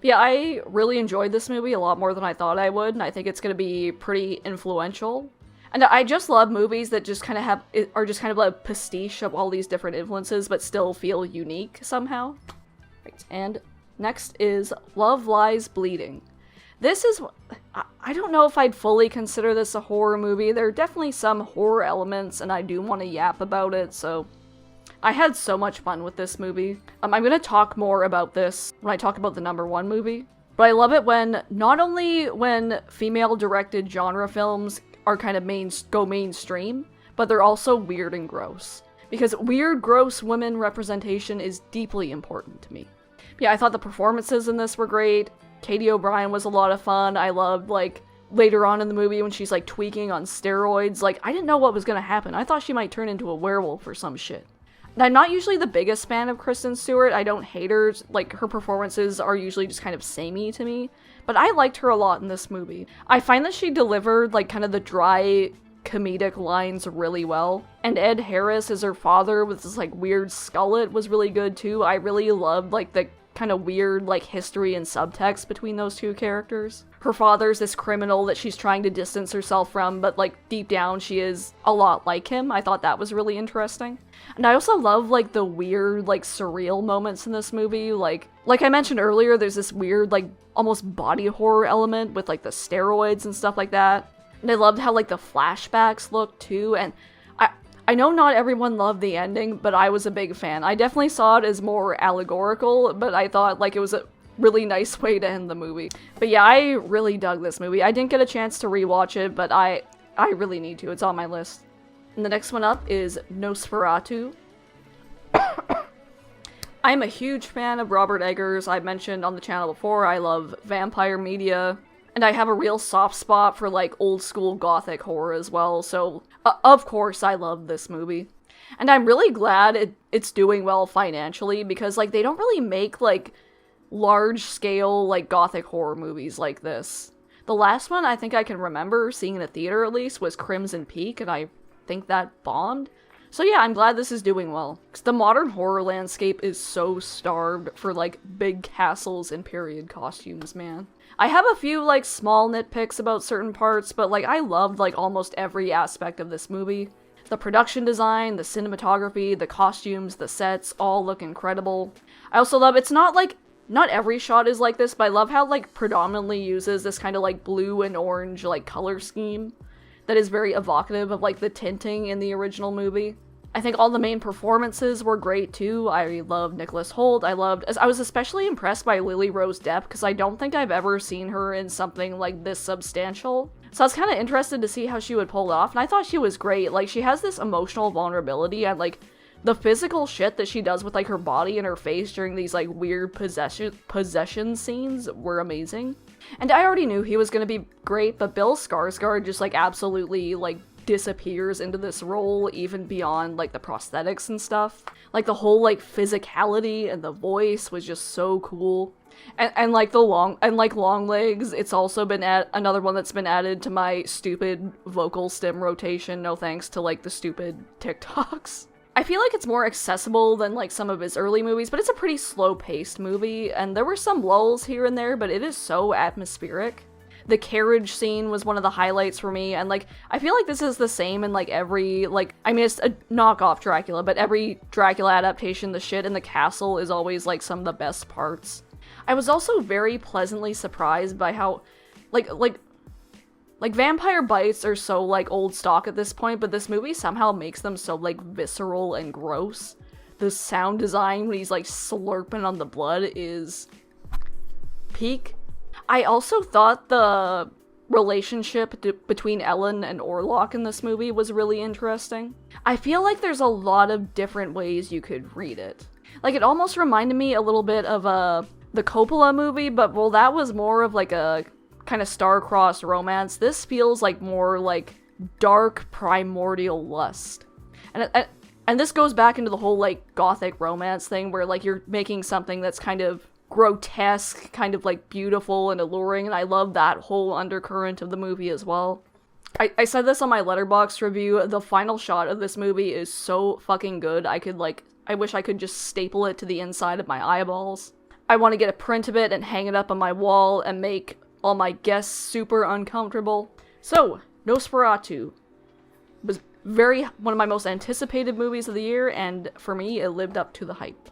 But yeah, I really enjoyed this movie a lot more than I thought I would, and I think it's gonna be pretty influential. And I just love movies that just kind of are just kind of a pastiche of all these different influences, but still feel unique somehow. Right, and next is Love Lies Bleeding. This is, I don't know if I'd fully consider this a horror movie. There are definitely some horror elements, and I do want to yap about it, so I had so much fun with this movie. I'm going to talk more about this when I talk about the #1 movie, but I love it when, not only when female-directed genre films are kind of go mainstream, but they're also weird and gross. Because weird, gross women representation is deeply important to me. Yeah, I thought the performances in this were great. Katie O'Brien was a lot of fun. I loved, like, later on in the movie when she's, like, tweaking on steroids. Like, I didn't know what was gonna happen. I thought she might turn into a werewolf or some shit. And I'm not usually the biggest fan of Kristen Stewart. I don't hate her. Like, her performances are usually just kind of samey to me. But I liked her a lot in this movie. I find that she delivered, like, kind of the dry, comedic lines really well. And Ed Harris as her father with this, like, weird skullet was really good, too. I really loved, like, the kind of weird, like, history and subtext between those two characters. Her father's this criminal that she's trying to distance herself from, but, like, deep down she is a lot like him. I thought that was really interesting. And I also love, like, the weird, like, surreal moments in this movie. Like I mentioned earlier, there's this weird, like, almost body horror element with, like, the steroids and stuff like that. And I loved how, like, the flashbacks looked, too, and I know not everyone loved the ending, but I was a big fan. I definitely saw it as more allegorical, but I thought, like, it was a really nice way to end the movie. But yeah, I really dug this movie. I didn't get a chance to rewatch it, but I really need to. It's on my list. And the next one up is Nosferatu. I'm a huge fan of Robert Eggers. I've mentioned on the channel before, I love vampire media. And I have a real soft spot for, like, old school gothic horror as well, so of course I love this movie. And I'm really glad it's doing well financially, because, like, they don't really make, like, large-scale, like, gothic horror movies like this. The last one I think I can remember seeing in a theater, at least, was Crimson Peak, and I think that bombed. So yeah, I'm glad this is doing well. 'Cause the modern horror landscape is so starved for, like, big castles and period costumes, man. I have a few, like, small nitpicks about certain parts, but, like, I loved, like, almost every aspect of this movie. The production design, the cinematography, the costumes, the sets, all look incredible. I also love, it's not, like, not every shot is like this, but I love how, like, predominantly uses this kind of, like, blue and orange, like, color scheme that is very evocative of, like, the tinting in the original movie. I think all the main performances were great too. I loved Nicholas Hoult. I was especially impressed by Lily Rose Depp, because I don't think I've ever seen her in something like this substantial. So I was kind of interested to see how she would pull it off, and I thought she was great. Like, she has this emotional vulnerability, and, like, the physical shit that she does with, like, her body and her face during these, like, weird possession scenes were amazing. And I already knew he was gonna be great, but Bill Skarsgård just, like, absolutely, like, disappears into this role, even beyond, like, the prosthetics and stuff. Like, the whole, like, physicality and the voice was just so cool. And like long legs, it's also been another one that's been added to my stupid vocal stim rotation. No thanks to like the stupid TikToks. I feel like it's more accessible than like some of his early movies, but it's a pretty slow-paced movie, and there were some lulls here and there, but it is so atmospheric. The carriage scene was one of the highlights for me, and like, I feel like this is the same in like every, like, I mean, it's a knockoff Dracula, but every Dracula adaptation, the shit in the castle is always like some of the best parts. I was also very pleasantly surprised by how, like vampire bites are so like old stock at this point, but this movie somehow makes them so like visceral and gross. The sound design when he's like slurping on the blood is peak. I also thought the relationship between Ellen and Orlok in this movie was really interesting. I feel like there's a lot of different ways you could read it. Like, it almost reminded me a little bit of the Coppola movie, but well, that was more of like a kind of star-crossed romance. This feels like more like dark primordial lust. And this goes back into the whole like gothic romance thing where like you're making something that's kind of grotesque, kind of like beautiful and alluring, and I love that whole undercurrent of the movie as well. I said this on my Letterboxd review, the final shot of this movie is so fucking good, I wish I could just staple it to the inside of my eyeballs. I want to get a print of it and hang it up on my wall and make all my guests super uncomfortable. So, Nosferatu was one of my most anticipated movies of the year, and for me, it lived up to the hype.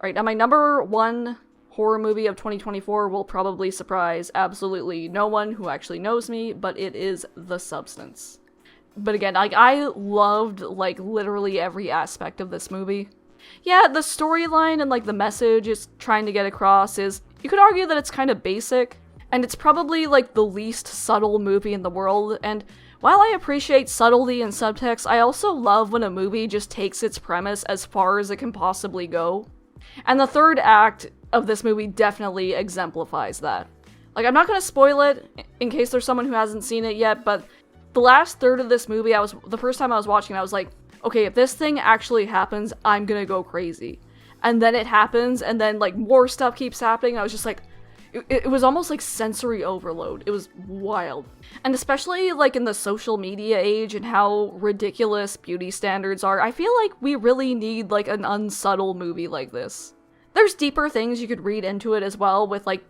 Alright, now my number one horror movie of 2024 will probably surprise absolutely no one who actually knows me, but it is The Substance. But again, like, I loved, like, literally every aspect of this movie. Yeah, the storyline and, like, the message it's trying to get across is, you could argue that it's kind of basic, and it's probably, like, the least subtle movie in the world, and while I appreciate subtlety and subtext, I also love when a movie just takes its premise as far as it can possibly go. And the third act of this movie definitely exemplifies that. Like, I'm not gonna spoil it, in case there's someone who hasn't seen it yet, but the last third of this movie, the first time I was watching it, I was like, okay, if this thing actually happens, I'm gonna go crazy. And then it happens, and then, like, more stuff keeps happening, I was just like, it was almost like sensory overload. It was wild. And especially, like, in the social media age and how ridiculous beauty standards are, I feel like we really need, like, an unsubtle movie like this. There's deeper things you could read into it as well, with, like,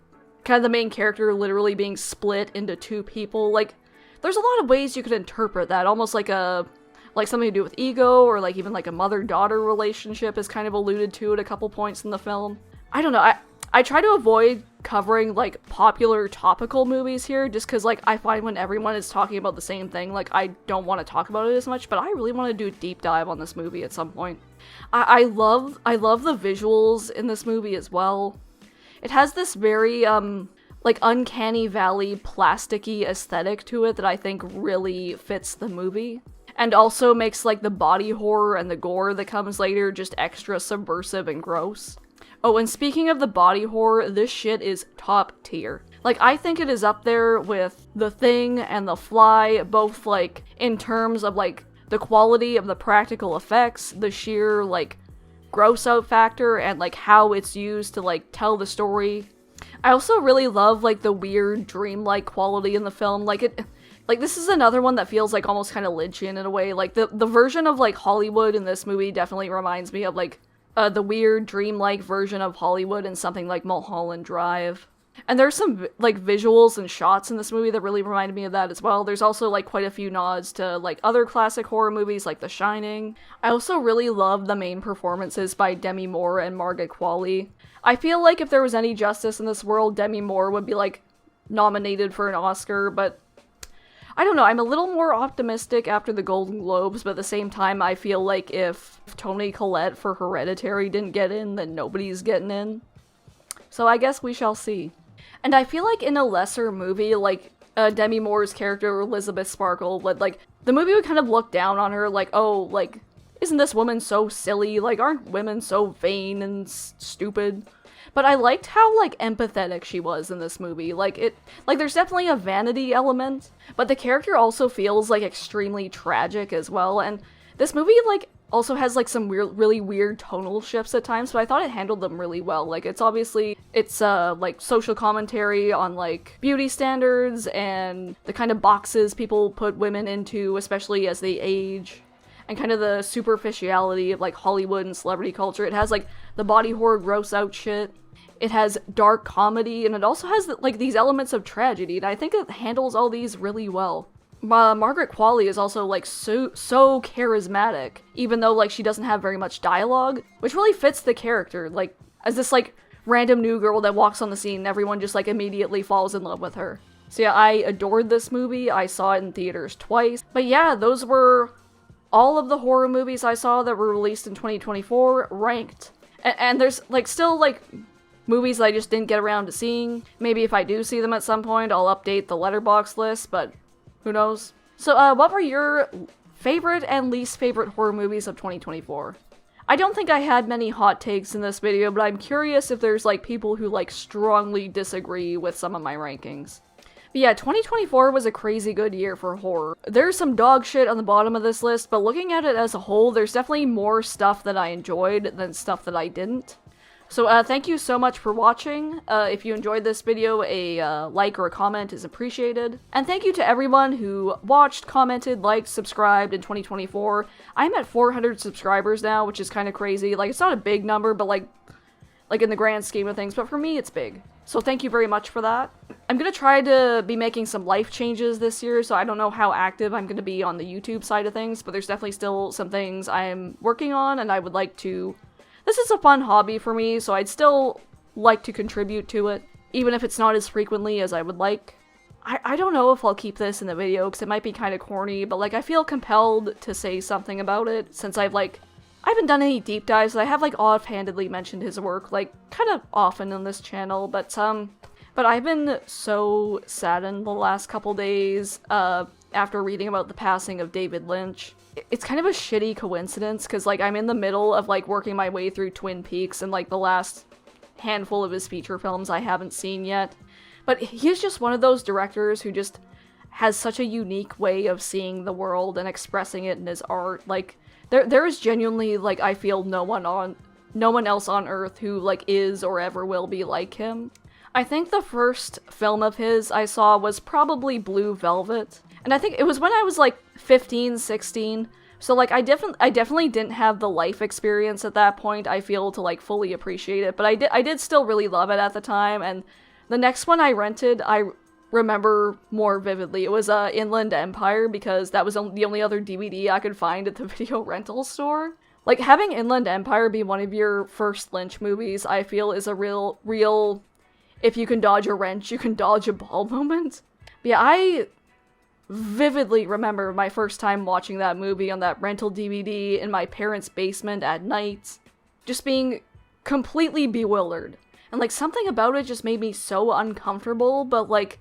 kind of the main character literally being split into two people. Like, there's a lot of ways you could interpret that, almost like something to do with ego, or, like, even, like, a mother-daughter relationship is kind of alluded to at a couple points in the film. I don't know, I try to avoid covering, like, popular topical movies here, just because, like, I find when everyone is talking about the same thing, like, I don't want to talk about it as much, but I really want to do a deep dive on this movie at some point. I love the visuals in this movie as well. It has this very, like, uncanny valley, plasticky aesthetic to it that I think really fits the movie. And also makes, like, the body horror and the gore that comes later just extra subversive and gross. Oh, and speaking of the body horror, this shit is top tier. Like, I think it is up there with The Thing and The Fly, both, like, in terms of, like, the quality of the practical effects, the sheer, like, gross out factor, and, like, how it's used to, like, tell the story. I also really love, like, the weird, dreamlike quality in the film. Like, this is another one that feels, like, almost kind of Lynchian in a way. Like, the version of, like, Hollywood in this movie definitely reminds me of, like, the weird, dreamlike version of Hollywood in something like Mulholland Drive. And there's some, like, visuals and shots in this movie that really reminded me of that as well. There's also, like, quite a few nods to, like, other classic horror movies like The Shining. I also really love the main performances by Demi Moore and Margaret Qualley. I feel like if there was any justice in this world, Demi Moore would be, like, nominated for an Oscar, but I don't know, I'm a little more optimistic after the Golden Globes, but at the same time, I feel like if Toni Collette for Hereditary didn't get in, then nobody's getting in. So I guess we shall see. And I feel like in a lesser movie, like, Demi Moore's character, Elizabeth Sparkle, like, the movie would kind of look down on her, like, oh, like, isn't this woman so silly? Like, aren't women so vain and stupid? But I liked how, like, empathetic she was in this movie. Like, there's definitely a vanity element, but the character also feels, like, extremely tragic as well, and this movie, like, also has like some really weird tonal shifts at times, but I thought it handled them really well. Like it's like social commentary on like beauty standards and the kind of boxes people put women into, especially as they age, and kind of the superficiality of like Hollywood and celebrity culture. It has like the body horror gross out shit. It has dark comedy, and it also has like these elements of tragedy, and I think it handles all these really well. Margaret Qualley is also like so charismatic, even though like she doesn't have very much dialogue, which really fits the character, like as this like random new girl that walks on the scene and everyone just like immediately falls in love with her. So yeah, I adored this movie. I saw it in theaters twice. But yeah, those were all of the horror movies I saw that were released in 2024 ranked. And there's like still like movies that I just didn't get around to seeing. Maybe if I do see them at some point, I'll update the letterbox list, but who knows? So, what were your favorite and least favorite horror movies of 2024? I don't think I had many hot takes in this video, but I'm curious if there's, like, people who, like, strongly disagree with some of my rankings. But yeah, 2024 was a crazy good year for horror. There's some dog shit on the bottom of this list, but looking at it as a whole, there's definitely more stuff that I enjoyed than stuff that I didn't. So, thank you so much for watching. If you enjoyed this video, a like or a comment is appreciated. And thank you to everyone who watched, commented, liked, subscribed in 2024. I'm at 400 subscribers now, which is kind of crazy. Like, it's not a big number, but like in the grand scheme of things, but for me, it's big. So thank you very much for that. I'm gonna try to be making some life changes this year, so I don't know how active I'm gonna be on the YouTube side of things, but there's definitely still some things I'm working on, and I would like to... This is a fun hobby for me, so I'd still like to contribute to it, even if it's not as frequently as I would like. I don't know if I'll keep this in the video, because it might be kind of corny, but like I feel compelled to say something about it, since I haven't done any deep dives. I have like offhandedly mentioned his work, like kind of often on this channel, but I've been so saddened the last couple days, after reading about the passing of David Lynch. It's kind of a shitty coincidence, because, like, I'm in the middle of, like, working my way through Twin Peaks, and, like, the last handful of his feature films I haven't seen yet. But he's just one of those directors who just has such a unique way of seeing the world and expressing it in his art. Like, there is genuinely, like, I feel no one else on Earth who, like, is or ever will be like him. I think the first film of his I saw was probably Blue Velvet. And I think it was when I was like 15, 16, so like I definitely didn't have the life experience at that point, I feel, to like fully appreciate it, but I did still really love it at the time. And the next one I rented, I remember more vividly. It was Inland Empire, because that was the only other DVD I could find at the video rental store. Like, having Inland Empire be one of your first Lynch movies, I feel, is a real if you can dodge a wrench, you can dodge a ball moment. But yeah, I vividly remember my first time watching that movie on that rental DVD in my parents' basement at night, just being completely bewildered. And like, something about it just made me so uncomfortable, but like,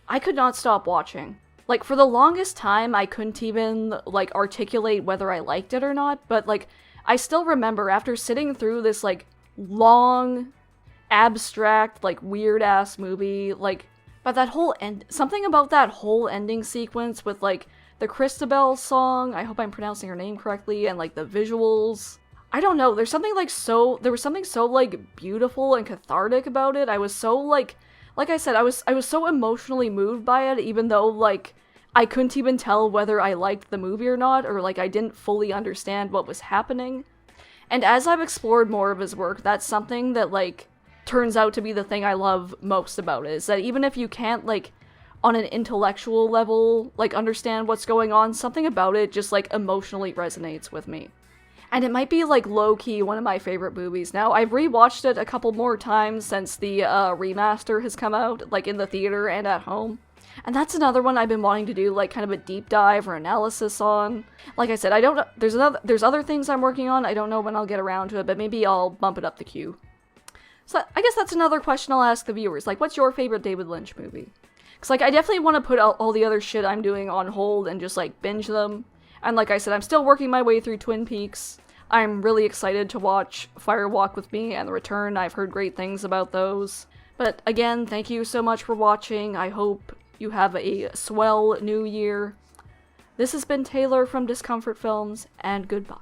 I could not stop watching. Like, for the longest time, I couldn't even like articulate whether I liked it or not, but like, I still remember after sitting through this like long, abstract, like weird-ass movie, like, but that whole something about that whole ending sequence with, like, the Christabel song, I hope I'm pronouncing her name correctly, and, like, the visuals. I don't know, there was something so, like, beautiful and cathartic about it. I was so, like I said, I was so emotionally moved by it, even though, like, I couldn't even tell whether I liked the movie or not, or, like, I didn't fully understand what was happening. And as I've explored more of his work, that's something that, like, turns out to be the thing I love most about it, is that even if you can't, like, on an intellectual level, like, understand what's going on, something about it just, like, emotionally resonates with me. And it might be, like, low-key one of my favorite movies now. I've rewatched it a couple more times since the remaster has come out, like, in the theater and at home. And that's another one I've been wanting to do, like, kind of a deep dive or analysis on. Like I said, I don't know, there's other things I'm working on, I don't know when I'll get around to it, but maybe I'll bump it up the queue. So I guess that's another question I'll ask the viewers, like, what's your favorite David Lynch movie? Because, like, I definitely want to put all the other shit I'm doing on hold and just, like, binge them. And like I said, I'm still working my way through Twin Peaks. I'm really excited to watch Fire Walk with Me and The Return. I've heard great things about those. But again, thank you so much for watching. I hope you have a swell new year. This has been Taylor from Discomfort Films, and goodbye.